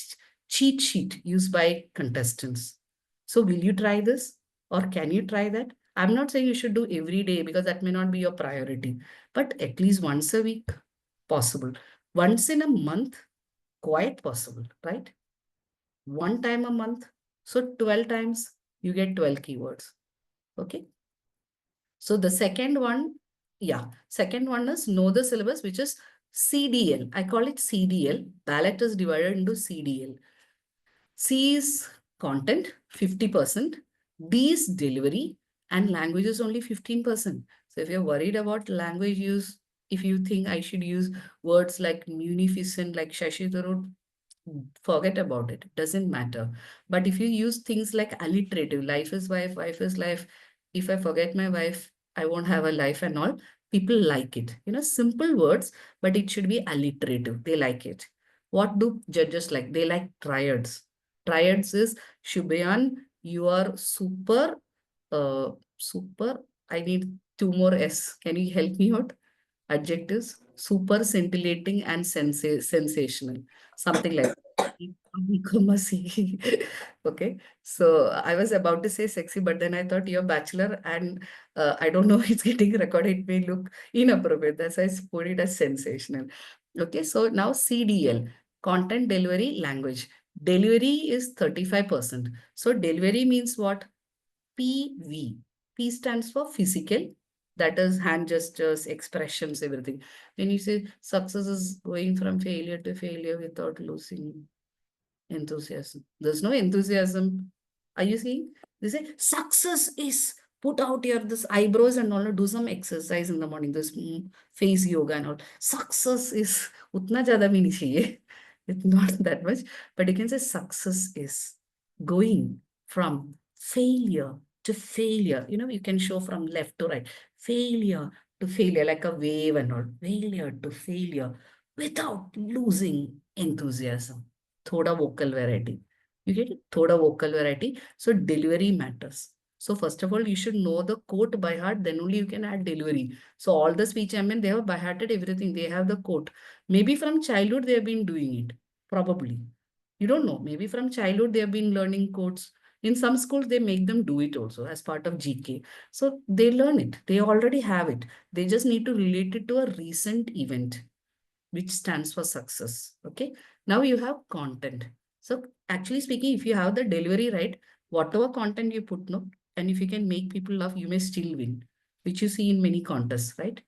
cheat sheet used by contestants. So will you try this or can you try that? I'm not saying you should do every day because that may not be your priority, but at least once a week, possible. Once in a month, quite possible, right? one time a month. So 12 times you get 12 keywords. Okay. So the second one, second one is know the syllabus, which is CDL. I call it CDL. Ballot is divided into CDL. C is content, 50%. D is delivery, and language is only 15%. So if you're worried about language use, if you think I should use words like munificent, like Shashi Tharoor, forget about it. Doesn't matter. But if you use things like alliterative, life is wife is life. If I forget my wife, I won't have a life and all. People like it. Simple words, but it should be alliterative. They like it. What do judges like? They like triads. Triads is Shubhayan, you are super, super. I need two more S. Can you help me out? Adjectives, super scintillating and sensational, something like that. Okay, so I was about to say sexy, but then I thought you're bachelor and I don't know, it's getting recorded, it may look inappropriate. That's why I put it as sensational. Okay, so now CDL, content delivery language. Delivery is 35%. So delivery means what? PV. P stands for physical, that is hand gestures, expressions, everything. When you say success is going from failure to failure without losing enthusiasm, there's no enthusiasm. Are you seeing? They say success is put out your this eyebrows and all, do some exercise in the morning, this face yoga and all. Success is utna jyada bhi nahi chahiye. It's not that much, but you can say success is going from failure to failure. You can show from left to right, failure to failure, like a wave and all, failure to failure without losing enthusiasm. Thoda vocal variety. You get it? Thoda vocal variety. So delivery matters. So first of all, you should know the quote by heart, then only you can add delivery. So all the speech they have by hearted everything. They have the quote. Maybe from childhood they have been doing it. Probably. You don't know. Maybe from childhood they have been learning quotes. In some schools, they make them do it also as part of GK. So they learn it. They already have it. They just need to relate it to a recent event, which stands for success. Okay. Now you have content. So actually speaking, if you have the delivery right, whatever content you put, no, and if you can make people laugh, you may still win, which you see in many contests, right?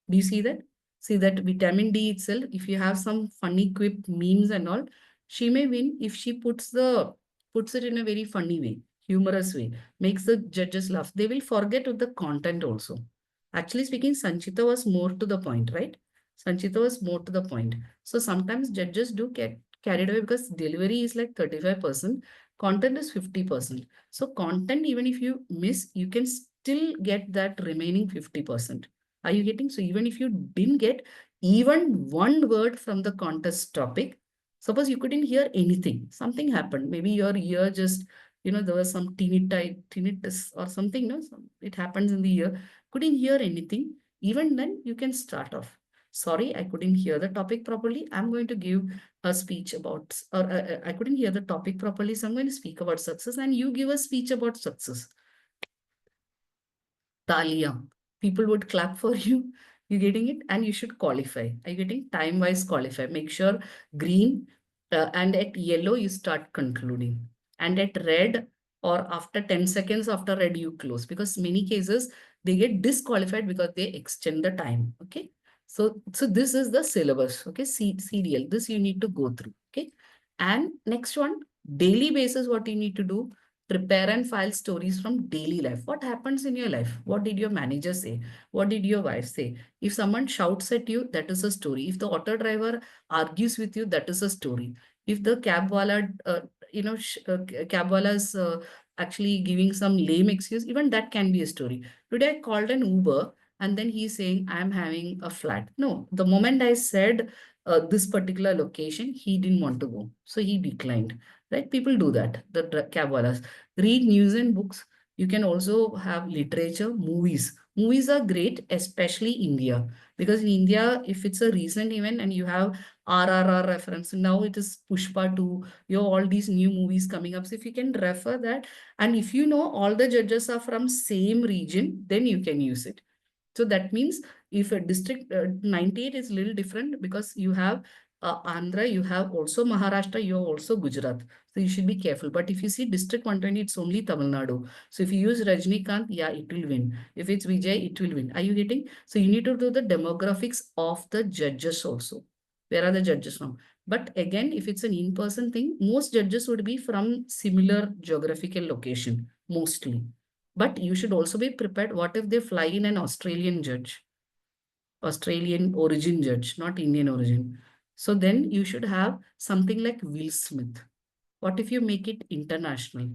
Do you see that? See that vitamin D itself, if you have some funny quip memes and all, she may win if she puts it in a very funny way, humorous way, makes the judges laugh. They will forget with the content also. Actually speaking, Sanchita was more to the point, right? Sanchita was more to the point. So sometimes judges do get carried away because delivery is like 35%, content is 50%. So content, even if you miss, you can still get that remaining 50%. Are you getting? So even if you didn't get even one word from the contest topic, suppose you couldn't hear anything, something happened. Maybe your ear just, there was some tinnitus or something, no? It happens in the ear. Couldn't hear anything. Even then, you can start off. Sorry, I couldn't hear the topic properly. I'm going to give a speech about, or I couldn't hear the topic properly. So I'm going to speak about success and you give a speech about success. Talia. People would clap for you. You getting it? And you should qualify. Are you getting time-wise qualify? Make sure green and at yellow you start concluding. And at red or after 10 seconds after red you close. Because many cases they get disqualified because they extend the time. Okay. So this is the syllabus. Okay. Serial. This you need to go through. Okay. And next one, daily basis, what you need to do, prepare and file stories from daily life. What happens in your life? What did your manager say? What did your wife say? If someone shouts at you, that is a story. If the auto driver argues with you, that is a story. If the cab wala, cab wala is actually giving some lame excuse, even that can be a story. Today I called an Uber and then he's saying, I'm having a flat. No, the moment I said this particular location, he didn't want to go. So he declined, right? People do that, the cab walas. Read news and books. You can also have literature, movies. Movies are great, especially India. Because in India, if it's a recent event and you have RRR reference, now it is Pushpa 2, you have all these new movies coming up. So if you can refer that, and if you know all the judges are from same region, then you can use it. So that means if a district 98 is a little different because you have Andhra, you have also Maharashtra, you have also Gujarat. So you should be careful. But if you see District 120, it's only Tamil Nadu. So if you use Rajnikant, yeah, it will win. If it's Vijay, it will win. Are you getting? So you need to do the demographics of the judges also. Where are the judges from? But again, if it's an in-person thing, most judges would be from similar geographical location, mostly. But you should also be prepared. What if they fly in an Australian judge? Australian origin judge, not Indian origin. So then you should have something like Will Smith. What if you make it international?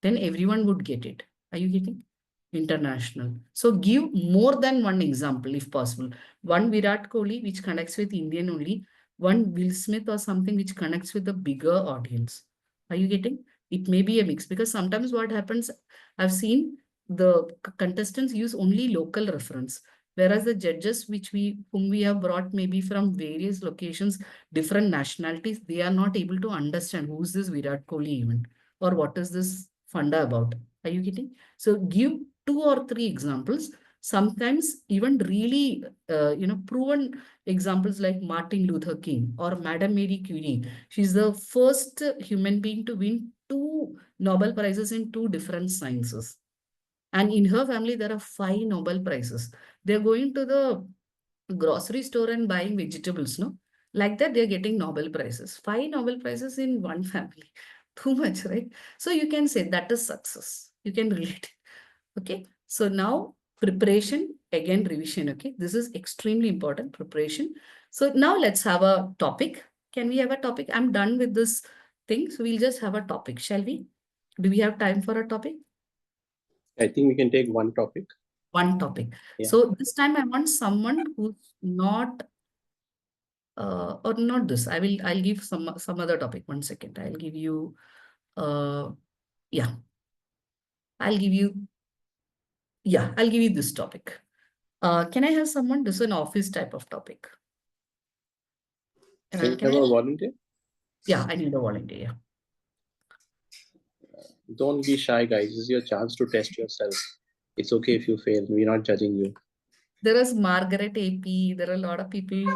Then everyone would get it. Are you getting? International. So give more than one example if possible. One Virat Kohli, which connects with Indian only. One Will Smith or something which connects with the bigger audience. Are you getting? It may be a mix because sometimes what happens, I've seen the contestants use only local reference. Whereas the judges whom we have brought maybe from various locations, different nationalities, they are not able to understand who's this Virat Kohli even or what is this funda about. Are you getting? So give 2 or 3 examples. Sometimes even really, proven examples like Martin Luther King or Madam Mary Curie. She's the first human being to win 2 Nobel Prizes in 2 different sciences. And in her family, there are 5 Nobel Prizes. They're going to the grocery store and buying vegetables, no? Like that, they're getting Nobel Prizes. 5 Nobel Prizes in one family. Too much, right? So you can say that is success. You can relate. Okay. So now preparation, again, revision. Okay. This is extremely important, preparation. So now let's have a topic. Can we have a topic? I'm done with this thing. So we'll just have a topic, shall we? Do we have time for a topic? I think we can take one topic. One topic. Yeah. So this time I want someone who's not or not this. I'll give some other topic. 1 second. I'll give you yeah. I'll give you this topic. Can I have someone? This is an office type of topic. Can Can you I? have a volunteer? Yeah, I need a volunteer. Yeah. Don't be shy, guys. This is your chance to test yourself. It's okay if you fail. We're not judging you. There is Margaret AP. There are a lot of people.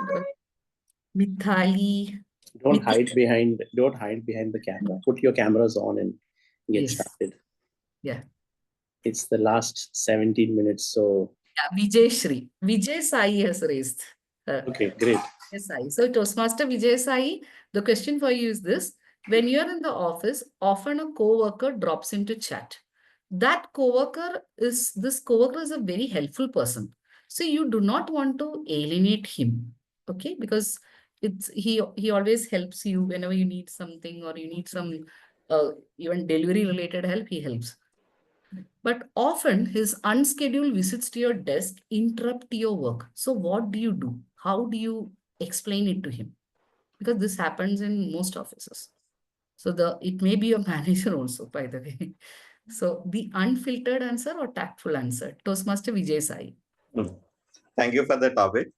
Mithali. Don't hide behind the camera. Put your cameras on and get Yes. started. Yeah. It's the last 17 minutes. So Yeah, Vijay Shri. Vijay Sai has raised. okay, great. Sai. So Toastmaster Vijay Sai, the question for you is this. When you're in the office, often a co-worker drops into chat. This co-worker is a very helpful person. So you do not want to alienate him. Okay, because he always helps you whenever you need something or you need some even delivery related help, he helps. But often his unscheduled visits to your desk interrupt your work. So what do you do? How do you explain it to him? Because this happens in most offices. So it may be your manager also, by the way. So the unfiltered answer or tactful answer? Toastmaster Vijay Sai. Thank you for the topic.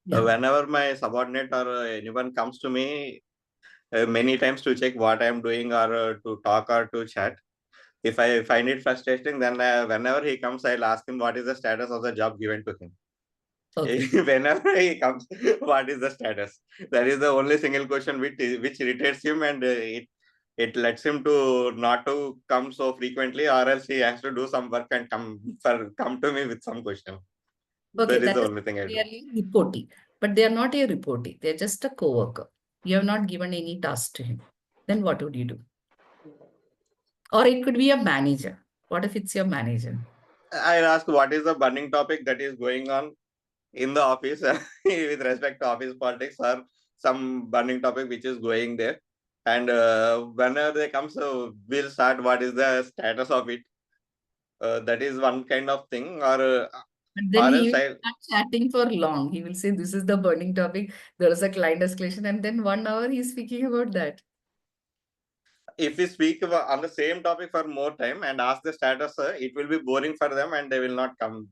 Yeah. Whenever my subordinate or anyone comes to me many times to check what I am doing or to talk or to chat, if I find it frustrating, then whenever he comes, I'll ask him what is the status of the job given to him. Okay. Whenever he comes, what is the status? That is the only single question which irritates him, and it lets him to not to come so frequently, or else he has to do some work and come to me with some question. Okay, That is that the is only thing I do. clearly reportee. But they are not a reportee. They're just a co-worker. You have not given any task to him. Then what would you do? Or it could be a manager. What if it's your manager? I'll ask what is the burning topic that is going on in the office with respect to office politics or some burning topic which is going there. And whenever they come, so we'll start what is the status of it. That is one kind of thing. Or But then he else will start chatting for long. He will say, this is the burning topic. There is a client escalation. And then 1 hour he's speaking about that. if we speak on the same topic for more time and ask the status, it will be boring for them and they will not come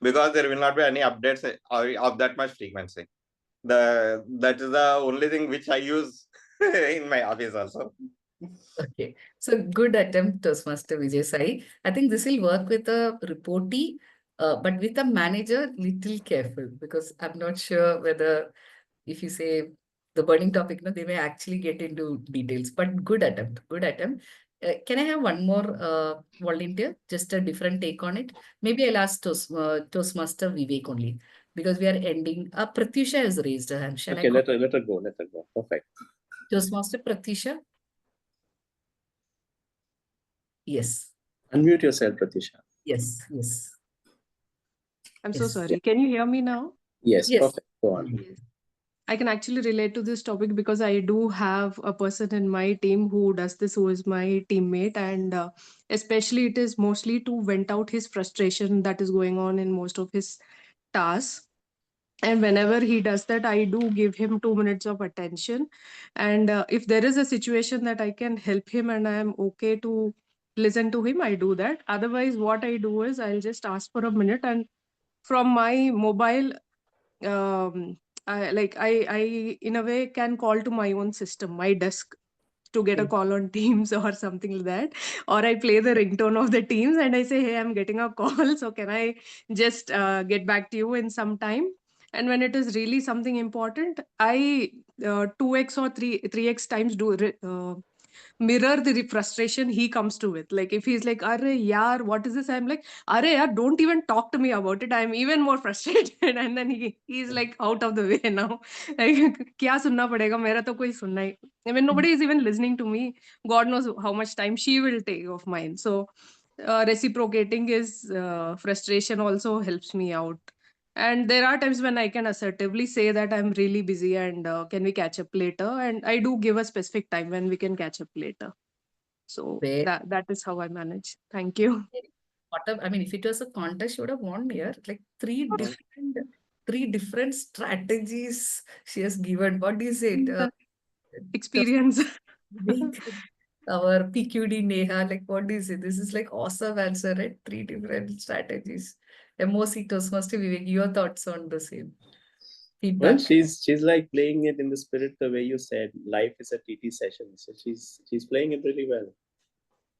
because there will not be any updates of that much frequency. That is the only thing which I use in my office also. Okay. So good attempt, Toastmaster Vijay Sai. I think this will work with a reportee, but with a manager, little careful because I'm not sure whether if you say the burning topic, no, they may actually get into details, but good attempt, good attempt. Can I have one more volunteer? Just a different take on it. Maybe I'll ask Toastmaster Vivek only, because we are ending. Pratyusha has raised her hand. Shall Okay, I let her go. Let her go. Perfect. Toastmaster Pratyusha? Yes. Unmute yourself, Pratisha. Yes. Yes. I'm so Yes. sorry. Can you hear me now? Yes, Yes. perfect. Go on. Yes. I can actually relate to this topic because I do have a person in my team who does this, who is my teammate, and especially it is mostly to vent out his frustration that is going on in most of his tasks. And whenever he does that, I do give him 2 minutes of attention. And if there is a situation that I can help him and I am okay to listen to him, I do that. Otherwise, what I do is I'll just ask for a minute, and from my mobile, I in a way can call to my own system, my desk, to get a call on Teams or something like that. Or I play the ringtone of the Teams and I say, hey, I'm getting a call. So can I just get back to you in some time? And when it is really something important, I 2x or 3x times do mirror the frustration he comes to with. Like if he's like, "Arre yaar, what is this?" I'm like, "Arre yaar, don't even talk to me about it. I'm even more frustrated." And then he's like out of the way now. Like, क्या सुनना पड़ेगा? मेरा तो कोई सुनना ही. I mean, nobody is even listening to me. God knows how much time she will take of mine. So, reciprocating his frustration also helps me out. And there are times when I can assertively say that I'm really busy and can we catch up later? And I do give a specific time when we can catch up later. So Where that is how I manage. Thank you. I mean, if it was a contest, you would have won here. Like three different strategies she has given. What is it? Experience. Our PQD Neha, like what is it? This is like awesome answer, right? Three different strategies. MOC Toastmaster Vivek, your thoughts on the same Well, feedback? she's like playing it in the spirit the way you said. Life is a TT session, so she's playing it really well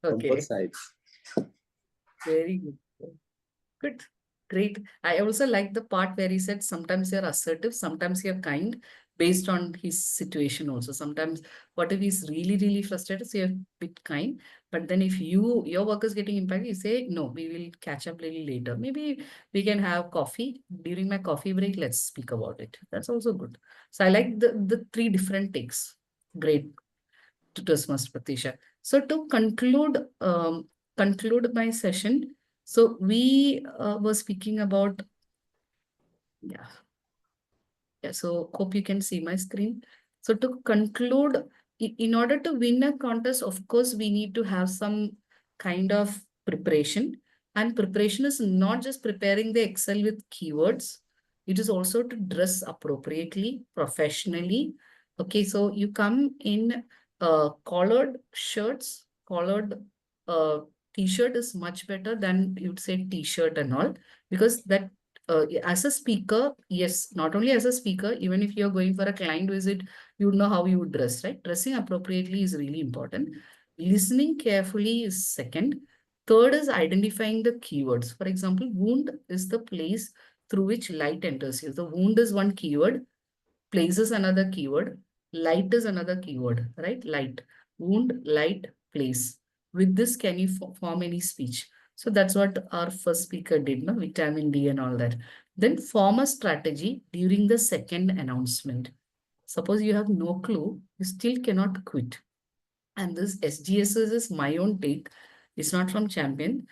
from both Okay, sides. very good. Good. Great. I also like the part where he said sometimes you're assertive, sometimes you're kind, based on his situation also. Sometimes what if he's really, really frustrated, so you're a bit kind. But then if your work is getting impacted, you say, no, we will catch up a little later. Maybe we can have coffee. During my coffee break, let's speak about it. That's also good. So I like the three different takes. Great. To Toastmaster Pratisha. So to conclude my session, so we were speaking about, yeah. Yeah, so hope you can see my screen. So to conclude, in order to win a contest, of course, we need to have some kind of preparation. And preparation is not just preparing the Excel with keywords. It is also to dress appropriately, professionally. Okay, so you come in collared shirts, collared t-shirt is much better than you'd say t-shirt and all, because that as a speaker, yes, not only as a speaker, even if you're going for a client visit, you know how you would dress, right? Dressing appropriately is really important. Listening carefully is second. Third is identifying the keywords. For example, wound is the place through which light enters you. The wound is one keyword. Place is another keyword. Light is another keyword, right? Light, wound, light, place. With this, can you form any speech? So that's what our first speaker did, no? Vitamin D and all that. Then form a strategy during the second announcement. Suppose you have no clue, you still cannot quit. And this SGSS is my own take. It's not from Champion.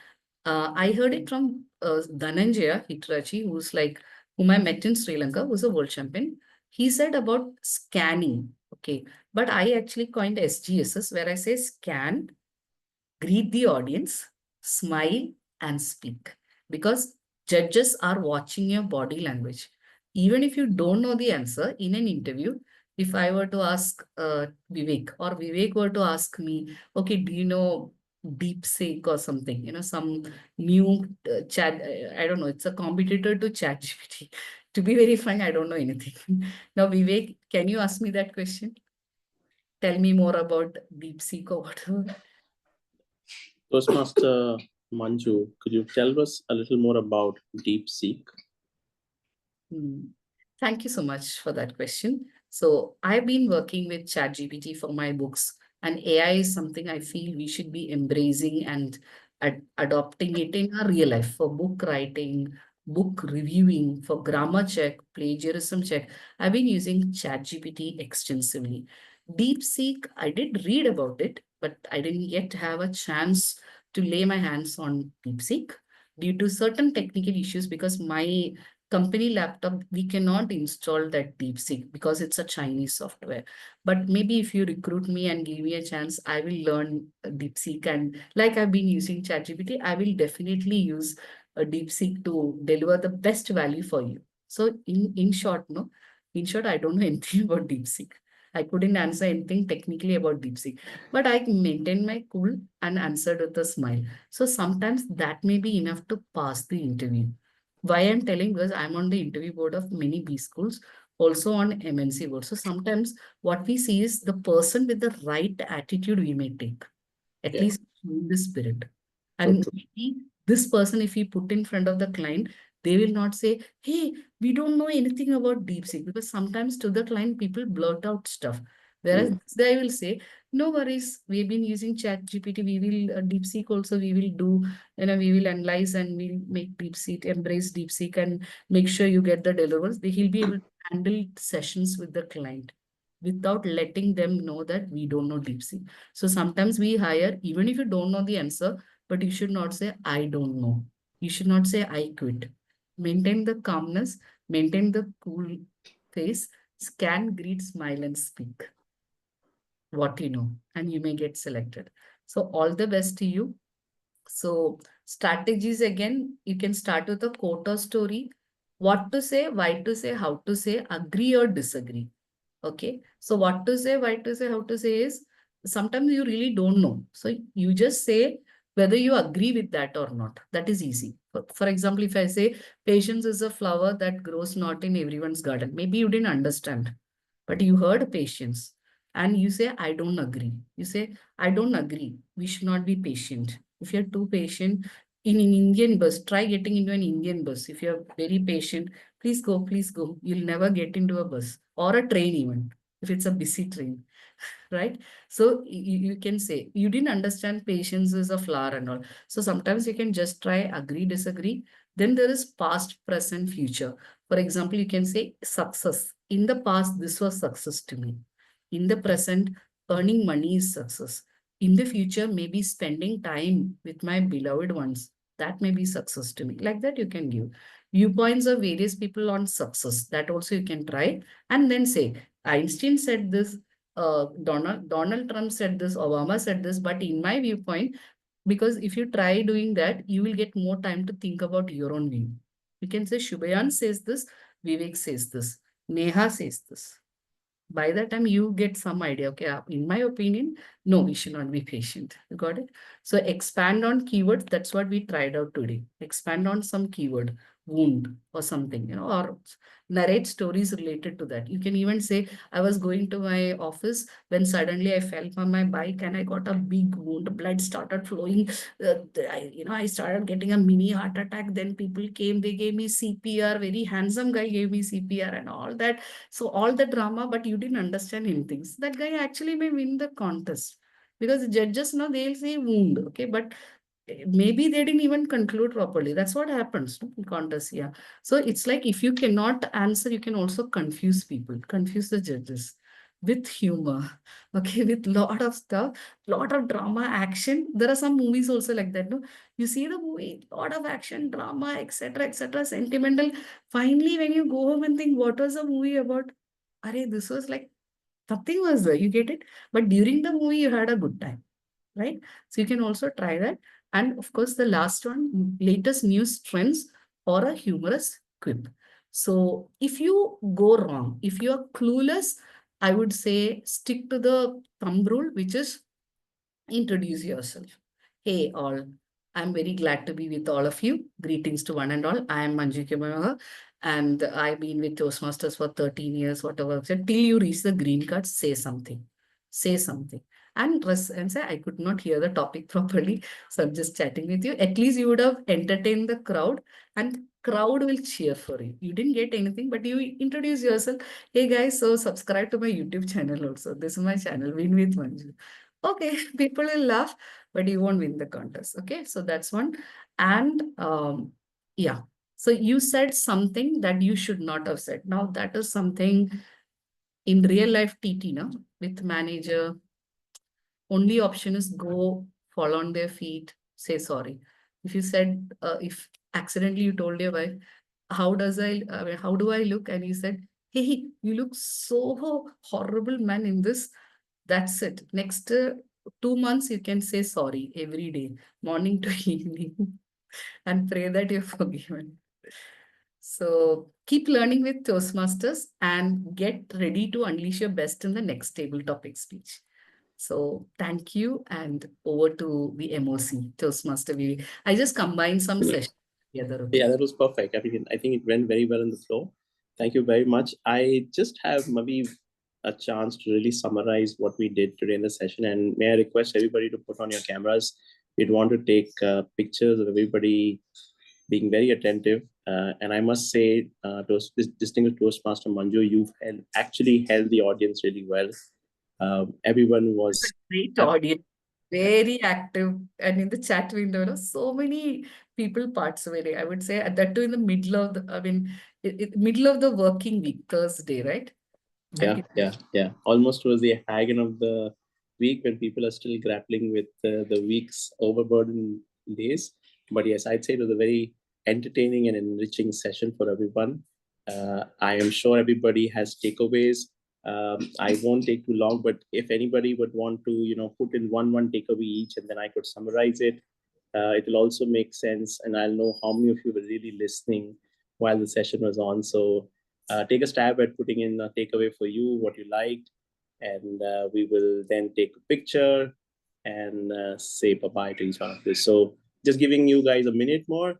I heard it from Dhananjaya Hitirachi, whom I met in Sri Lanka, who's a world champion. He said about scanning. Okay. But I actually coined SGSS where I say scan, greet the audience, smile, and speak. Because judges are watching your body language. Even if you don't know the answer in an interview, if I were to ask Vivek, or Vivek were to ask me, okay, do you know DeepSeek or something, some new chat, I don't know, it's a competitor to ChatGPT. To be very frank, I don't know anything. Now, Vivek, can you ask me that question? Tell me more about DeepSeek or whatever. Toastmaster Manju, could you tell us a little more about DeepSeek? Thank you so much for that question. So I've been working with ChatGPT for my books, and AI is something I feel we should be embracing and adopting it in our real life for book writing, book reviewing, for grammar check, plagiarism check. I've been using ChatGPT extensively. DeepSeek, I did read about it, but I didn't yet have a chance to lay my hands on DeepSeek due to certain technical issues, because my company laptop, we cannot install that DeepSeek because it's a Chinese software. But maybe if you recruit me and give me a chance, I will learn DeepSeek. And like I've been using ChatGPT, I will definitely use a DeepSeek to deliver the best value for you. So in short, no, in short, I don't know anything about DeepSeek. I couldn't answer anything technically about DeepSeek, but I maintained my cool and answered with a smile. So sometimes that may be enough to pass the interview. Why I'm telling, because I'm on the interview board of many B schools, also on MNC board. So sometimes what we see is the person with the right attitude we may take, at least in the spirit. And maybe this person, if we put in front of the client, they will not say, hey, we don't know anything about DeepSeek, because sometimes to the client, people blurt out stuff. Whereas this guy will say, no worries, we've been using ChatGPT, we will, DeepSeek also, we will do, we will analyze and we'll make DeepSeek, embrace DeepSeek and make sure you get the deliverables. He'll be able to handle sessions with the client without letting them know that we don't know DeepSeek. So sometimes we hire, even if you don't know the answer, but you should not say, I don't know. You should not say, I quit. Maintain the calmness, maintain the cool face, scan, greet, smile, and speak what you know, and you may get selected. So all the best to you. So strategies, again, you can start with a quote or story. What to say, why to say, how to say, agree or disagree. Okay. So what to say, why to say, how to say is sometimes you really don't know. So you just say whether you agree with that or not. That is easy. For example, if I say patience is a flower that grows not in everyone's garden, maybe you didn't understand, but you heard patience and you say, I don't agree. You say, I don't agree. We should not be patient. If you're too patient in an Indian bus, try getting into an Indian bus. If you're very patient, please go, please go. You'll never get into a bus or a train even, if it's a busy train, right? So you can say, you didn't understand patience is a flower and all. So sometimes you can just try agree, disagree. Then there is past, present, future. For example, you can say success. In the past, this was success to me. In the present, earning money is success. In the future, maybe spending time with my beloved ones. That may be success to me. Like that, you can give viewpoints of various people on success. That also you can try and then say, Einstein said this, Donald Trump said this, Obama said this, but in my viewpoint, because if you try doing that, you will get more time to think about your own view. You can say Shubhayan says this, Vivek says this, Neha says this. By the time you get some idea, okay, in my opinion, no, we should not be patient. You got it? So expand on keywords. That's what we tried out today. Expand on some keyword, wound or something, or narrate stories related to that. You can even say, I was going to my office when suddenly I fell from my bike and I got a big wound. Blood started flowing. I started getting a mini heart attack. Then people came, they gave me CPR. Very handsome guy gave me CPR and all that. So all the drama, but you didn't understand anything. So that guy actually may win the contest, because the judges know they'll say wound, okay, but maybe they didn't even conclude properly. That's what happens, no, in contests. Yeah. So it's like if you cannot answer, you can also confuse people, confuse the judges with humor, okay, with lot of stuff, lot of drama, action. There are some movies also like that, no? You see the movie, lot of action, drama, etc., sentimental. Finally, when you go home and think, what was the movie about? Arey, this was like, nothing was there. You get it? But during the movie, you had a good time, right? So you can also try that. And of course, the last one, latest news trends or a humorous quip. So if you go wrong, if you're clueless, I would say stick to the thumb rule, which is introduce yourself. Hey, all. I'm very glad to be with all of you. Greetings to one and all. I am Manju K Manohar, and I've been with Toastmasters for 13 years, whatever. So till you reach the green card, say something. Say something. and say, I could not hear the topic properly, so I'm just chatting with you. At least you would have entertained the crowd, and crowd will cheer for you. You didn't get anything, but you introduce yourself. Hey guys, so subscribe to my YouTube channel also. This is my channel, Win with Manju. Okay, people will laugh, but you won't win the contest. Okay, so that's one. And yeah, so you said something that you should not have said. Now that is something in real life TT, no? With manager, only option is go, fall on their feet, say sorry. If you said, if accidentally you told your wife, I mean, how do I look? And you said, hey, you look so horrible, man, in this. That's it. Next 2 months, you can say sorry every day, morning to evening, and pray that you're forgiven. So keep learning with Toastmasters and get ready to unleash your best in the next table topic speech. So thank you, and over to the MOC, Toastmaster Vivi. I just combined some sessions together. Okay? Yeah, that was perfect. I think it went very well in the flow. Thank you very much. I just have maybe a chance to really summarize what we did today in the session. And may I request everybody to put on your cameras? We'd want to take pictures of everybody being very attentive. And I must say, distinguished Toastmaster Manju, you've actually held the audience really well. Everyone was great audience, very active, and in the chat window, so many people participating. I would say that too in the middle of the, I mean, middle of the working week, Thursday, right? Yeah. Almost towards the hagging of the week when people are still grappling with the week's overburden days. But yes, I'd say it was a very entertaining and enriching session for everyone. I am sure everybody has takeaways. I won't take too long, but if anybody would want to, put in one takeaway each, and then I could summarize it, it will also make sense, and I'll know how many of you were really listening while the session was on. So take a stab at putting in a takeaway for you, what you liked, and we will then take a picture and say bye-bye to each one of this. So just giving you guys a minute more,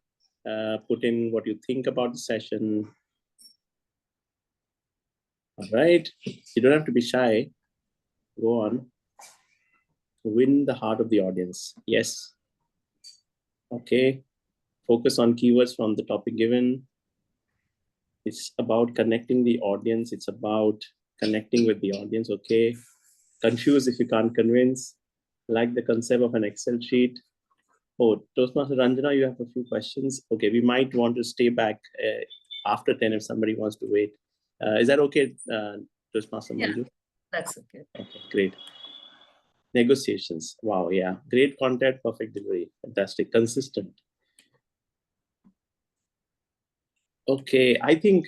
put in what you think about the session. All right, you don't have to be shy. Go on. Win the heart of the audience. Yes. Okay. Focus on keywords from the topic given. It's about connecting the audience. It's about connecting with the audience. Okay. Confused if you can't convince. Like the concept of an Excel sheet. Oh, Toastmaster Ranjana, you have a few questions. Okay, we might want to stay back after 10 if somebody wants to wait. Is that okay, Toastmaster Manju? That's okay. Okay, great. Negotiations. Wow, yeah. Great content, perfect delivery. Fantastic. Consistent. Okay, I think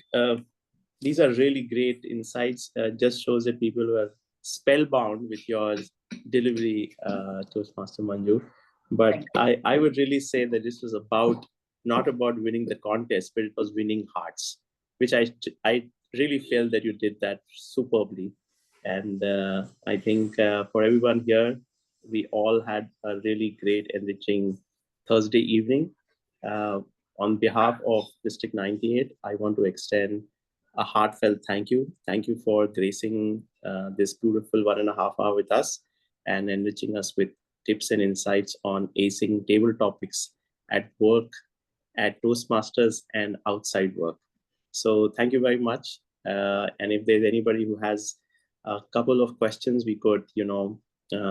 these are really great insights. Just shows that people were spellbound with your delivery, Toastmaster Manju. But I would really say that this was not about winning the contest, but it was winning hearts, which I really felt that you did that superbly. And I think for everyone here, we all had a really great, enriching Thursday evening. On behalf of District 98, I want to extend a heartfelt thank you. Thank you for gracing this beautiful 1.5 hour with us and enriching us with tips and insights on acing table topics at work, at Toastmasters, and outside work. So thank you very much. And if there's anybody who has a couple of questions, we could,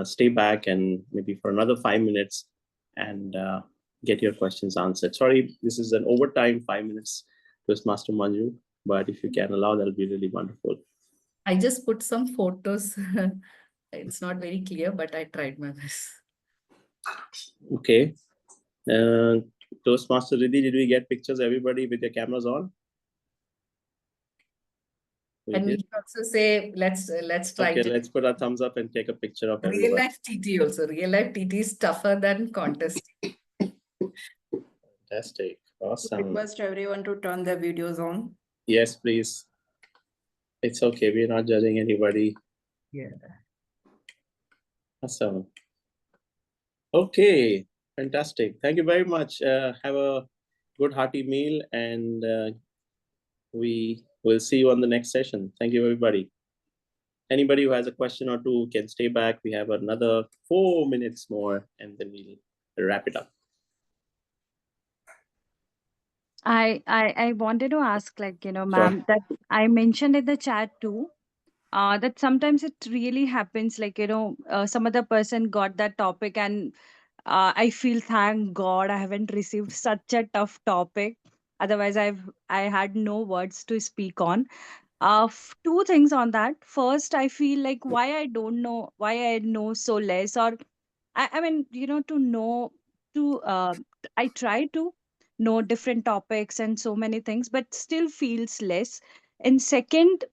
stay back and maybe for another 5 minutes and get your questions answered. Sorry, this is an overtime 5 minutes, Toastmaster Manju, but if you can allow, that'll be really wonderful. I just put some photos. It's not very clear, but I tried my best. Okay. Toastmaster Riddhi, did we get pictures, everybody, with your cameras on? And we can also say, let's try. Okay, let's put a thumbs up and take a picture of everybody. Real life TT also. Real life TT is tougher than contest. Fantastic. Awesome. Request everyone to turn their videos on. Yes, please. It's okay. We're not judging anybody. Yeah. Awesome. Okay. Fantastic. Thank you very much. Have a good hearty meal, and we will see you on the next session. Thank you, everybody. Anybody who has a question or two can stay back. We have another 4 minutes more, and then we'll wrap it up. I wanted to ask, like, Sure. ma'am, that I mentioned in the chat too, that sometimes it really happens, like, some other person got that topic, and I feel, thank God I haven't received such a tough topic. Otherwise, I had no words to speak on. Two things on that. First, I feel like why I know so less, or I mean, to know, to I try to know different topics and so many things, but still feels less. And second,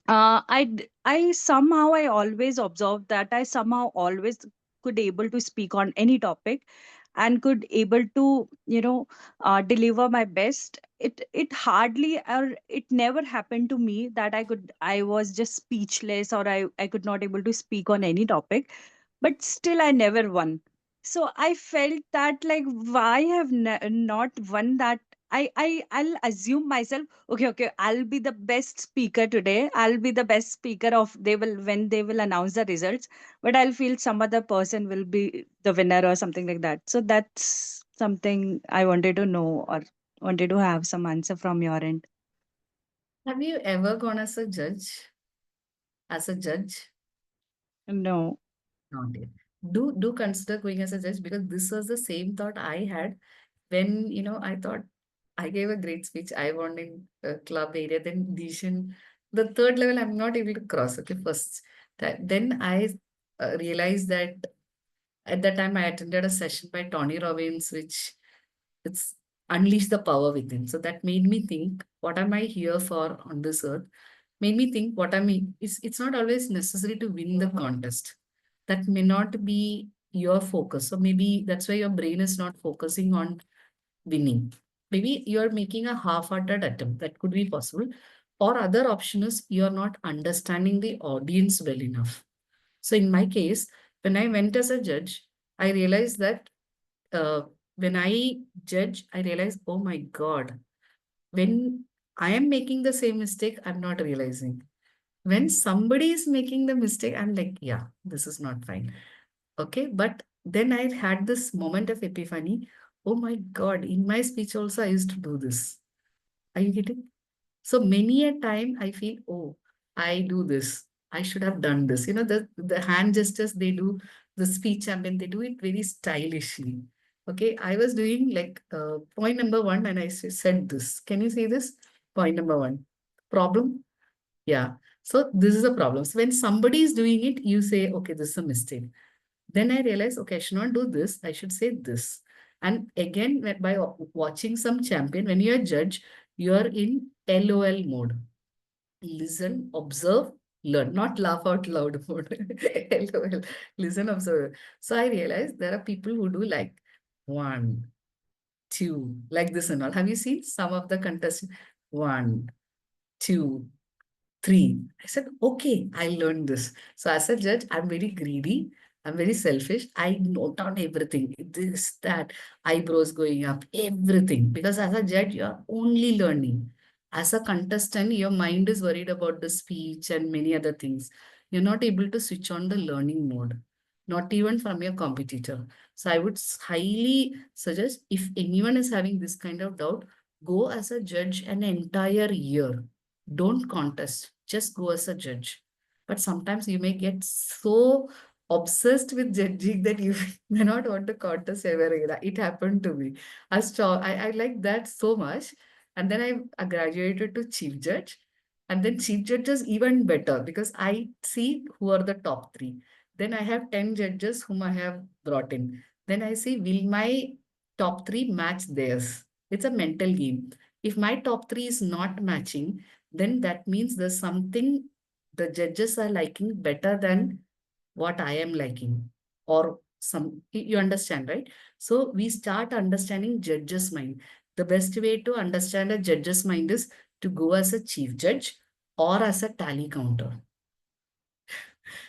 I somehow, I always observed that I somehow always could able to speak on any topic, and could able to deliver my best. It hardly, or it never happened to me that I was just speechless, or I could not able to speak on any topic, but still I never won. So I felt that, like, why have not won that. I'll assume myself, okay, I'll be the best speaker today, I'll be the best speaker of, they will, when they will announce the results, but I'll feel some other person will be the winner or something like that. So that's something I wanted to know, or wanted to have some answer from your end. Have you ever gone as a judge? As a judge? No. Not yet. Do consider going as a judge, because this was the same thought I had when I thought I gave a great speech. I won in a club area. Then Dishan, the third level, I'm not able to cross. Okay, first then I realized that at that time I attended a session by Tony Robbins, which it's unleash the power within. So that made me think, what am I here for on this earth? Made me think what I mean. It's not always necessary to win the contest. That may not be your focus. So maybe that's why your brain is not focusing on winning. Maybe you're making a half-hearted attempt. That could be possible. Or other option is you're not understanding the audience well enough. So in my case, when I went as a judge, I realized that uh, when I judge, I realize, oh my God, when I am making the same mistake, I'm not realizing. When somebody is making the mistake, I'm like, yeah, this is not fine. Okay. But then I had this moment of epiphany. Oh my God, in my speech also, I used to do this. Are you getting? So many a time I feel, oh, I do this. I should have done this. The hand gestures they do, the speech champion, they do it very stylishly. Okay, I was doing like point number one, and I said this. Can you see this? Point number one. Problem? Yeah. So this is a problem. So when somebody is doing it, you say, okay, this is a mistake. Then I realized, okay, I should not do this. I should say this. And again, by watching some champion, when you're a judge, you're in LOL mode. Listen, observe, learn, not laugh out loud mode. LOL, listen, observe. So I realized there are people who do like 1, 2, like this and all. Have you seen some of the contestants? 1, 2, 3. I said, okay, I learned this. So as a judge, I'm very greedy. I'm very selfish. I note down everything. This, that, eyebrows going up, everything. Because as a judge, you're only learning. As a contestant, your mind is worried about the speech and many other things. You're not able to switch on the learning mode, not even from your competitor. So I would highly suggest, if anyone is having this kind of doubt, go as a judge an entire year. Don't contest, just go as a judge. But sometimes you may get so obsessed with judging that you may not want to contest ever again. It happened to me. I like that so much. And then I graduated to chief judge. And then chief judge is even better because I see who are the top three. Then I have 10 judges whom I have brought in. Then I see, will my top three match theirs? It's a mental game. If my top three is not matching, then that means there's something the judges are liking better than what I am liking, or some, you understand, right? So we start understanding judges' mind. The best way to understand a judge's mind is to go as a chief judge or as a tally counter.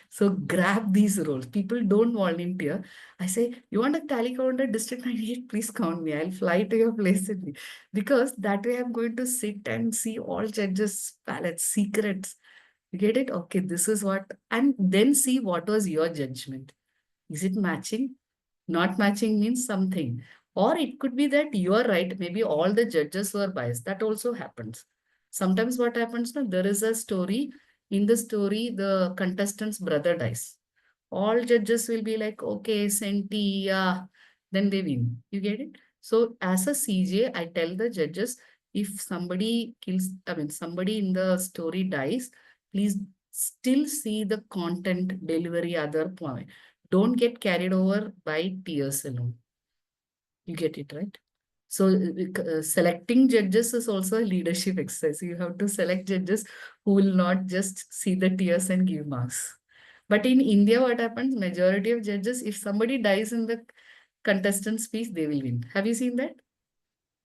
So grab these roles. People don't volunteer. I say, you want a tally counter, District 98, please count me. I'll fly to your place because that way I'm going to sit and see all judges' palettes, secrets. You get it? Okay, this is what, and then see what was your judgment. Is it matching? Not matching means something. Or it could be that you are right. Maybe all the judges were biased. That also happens. Sometimes what happens, no, there is a story. In the story, the contestant's brother dies. All judges will be like, okay, Senti, yeah. Then they win. You get it? So as a CJ, I tell the judges, if somebody kills, I mean, somebody in the story dies, please still see the content, delivery, other point. Don't get carried over by tears alone. You get it, right? So selecting judges is also a leadership exercise. You have to select judges who will not just see the tears and give marks. But in India, what happens? Majority of judges, if somebody dies in the contestant speech, they will win. Have you seen that?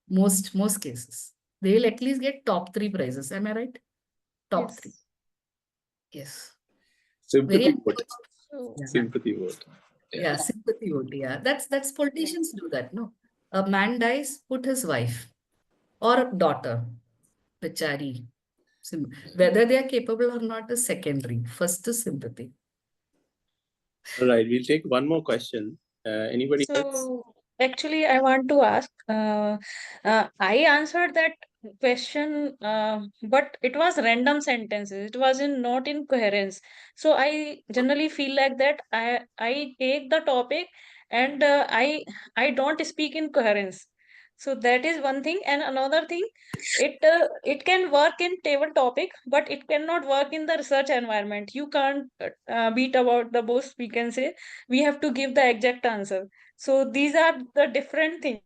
Most cases. They will at least get top 3 prizes. Am I right? Top 3. Yes. Yes. Sympathy Very vote. So, yeah. Sympathy vote. Yeah, sympathy vote. Yeah, that's politicians do that. No, a man dies, put his wife or daughter, Bichari. Whether they are capable or not is secondary. First is sympathy. All right, we'll take one more question. Anybody else? so actually, I want to ask. I answered that question, but it was random sentences. It was in not in coherence. So I generally feel like that. I take the topic and I don't speak in coherence. So that is one thing, and another thing, it can work in table topic, but it cannot work in the research environment. You can't beat about the bush. We can say we have to give the exact answer. So these are the different things.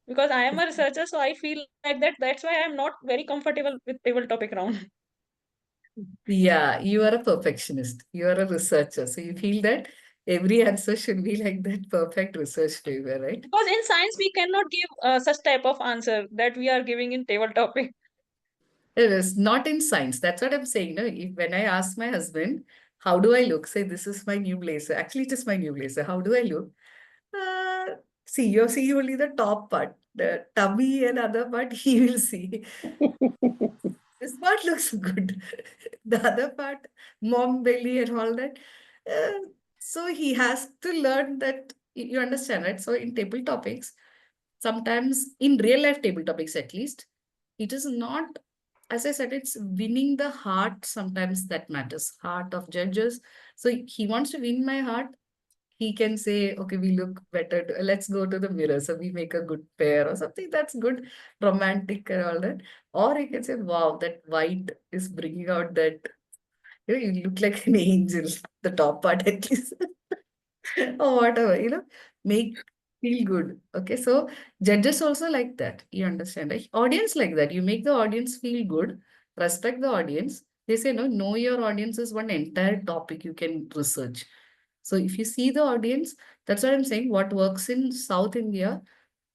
Because I am a researcher, so I feel like that. That's why I'm not very comfortable with table topic round. Yeah, you are a perfectionist. You are a researcher. So you feel that every answer should be like that perfect research paper, right? Because in science, we cannot give such type of answer that we are giving in table topic. It is not in science. That's what I'm saying. No, if, when I ask my husband, how do I look? Say, this is my new blazer. Actually, it is my new blazer. How do I look? Uh, see, you see only the top part, the tummy and other part, he will see. This part looks good. The other part, mom belly and all that. So he has to learn that, you understand, right? So in table topics, sometimes in real life table topics at least, it is not, as I said, it's winning the heart sometimes that matters, heart of judges. So he wants to win my heart. He can say, okay, we look better. Let's go to the mirror. So we make a good pair or something that's good, romantic and all that. Or he can say, wow, that white is bringing out that, you look like an angel, the top part at least. Or whatever, make feel good. Okay, so judges also like that. You understand, right? Audience like that. You make the audience feel good, respect the audience. They say, no, know your audience is one entire topic you can research. So if you see the audience, that's what I'm saying. What works in South India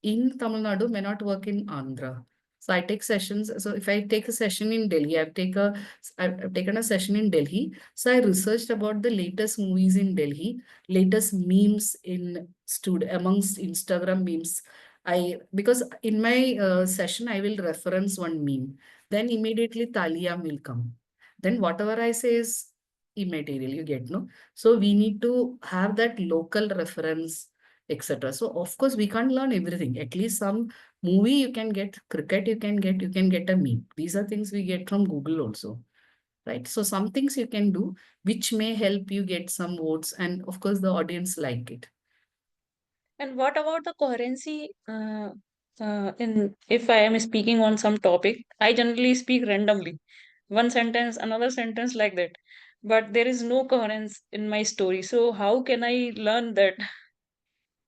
in Tamil Nadu may not work in Andhra. So I take sessions. So if I take a session in Delhi, I've taken a session in Delhi. So I researched about the latest movies in Delhi, latest memes amongst Instagram memes. Because in my session I will reference one meme. Then immediately Taliam will come. Then whatever I say is immaterial. You get, no? So we need to have that local reference, etc. So of course we can't learn everything. At least some movie you can get, cricket you can get a meme. These are things we get from Google also, right? So some things you can do which may help you get some votes, and of course the audience like it. And what about the coherency? In if I am speaking on some topic, I generally speak randomly, one sentence, another sentence like that. But there is no coherence in my story. So how can I learn that?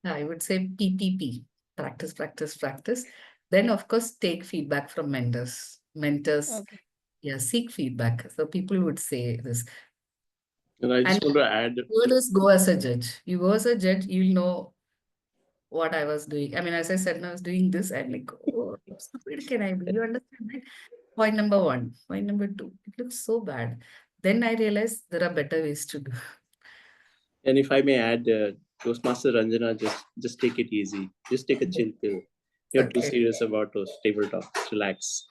I would say PPP, practice, practice, practice. Then of course take feedback from mentors. Okay. Yeah, seek feedback. So people would say this. And I And just want to add, you just go as a judge. You go as a judge, you'll know what I was doing. I mean, as I said, I was doing this. I'm like, oh, how stupid can I be? You understand, right? Point number one. Point number two. It looks so bad. Then I realized there are better ways to do. and if I may add, Toastmaster Ranjana, just take it easy. Just take a chill pill. You're too Okay. serious about those tabletop. Relax.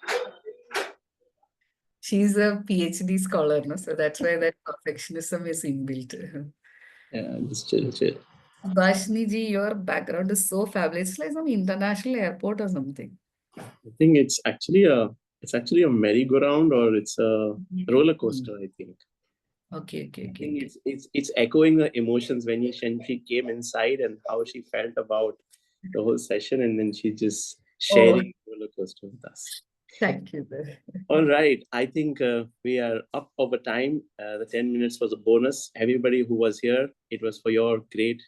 She's a PhD scholar, no? So that's why that perfectionism is inbuilt. Yeah, just chill. Bashni ji, your background is so fabulous. It's like some international airport or something. I think it's actually a merry-go-round, or it's a roller coaster, I think. Okay. I think it's echoing the emotions when she came inside and how she felt about the whole session, and then she just sharing roller coaster with us. Thank you. Sir. All right, I think we are up over time. The 10 minutes was a bonus. Everybody who was here, it was for your great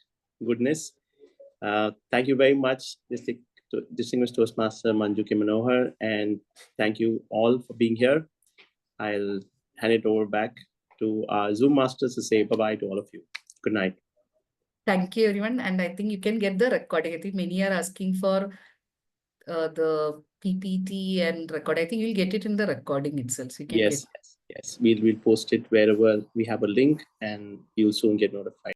goodness. Thank you very much, distinguished Toastmaster Manju K Manohar, and thank you all for being here. I'll hand it over back to our Zoom masters to say bye-bye to all of you. Good night. Thank you, everyone. And I think you can get the recording. I think many are asking for the PPT and recording. I think you'll get it in the recording itself. So you can Yes. We'll post it wherever we have a link, and you'll soon get notified.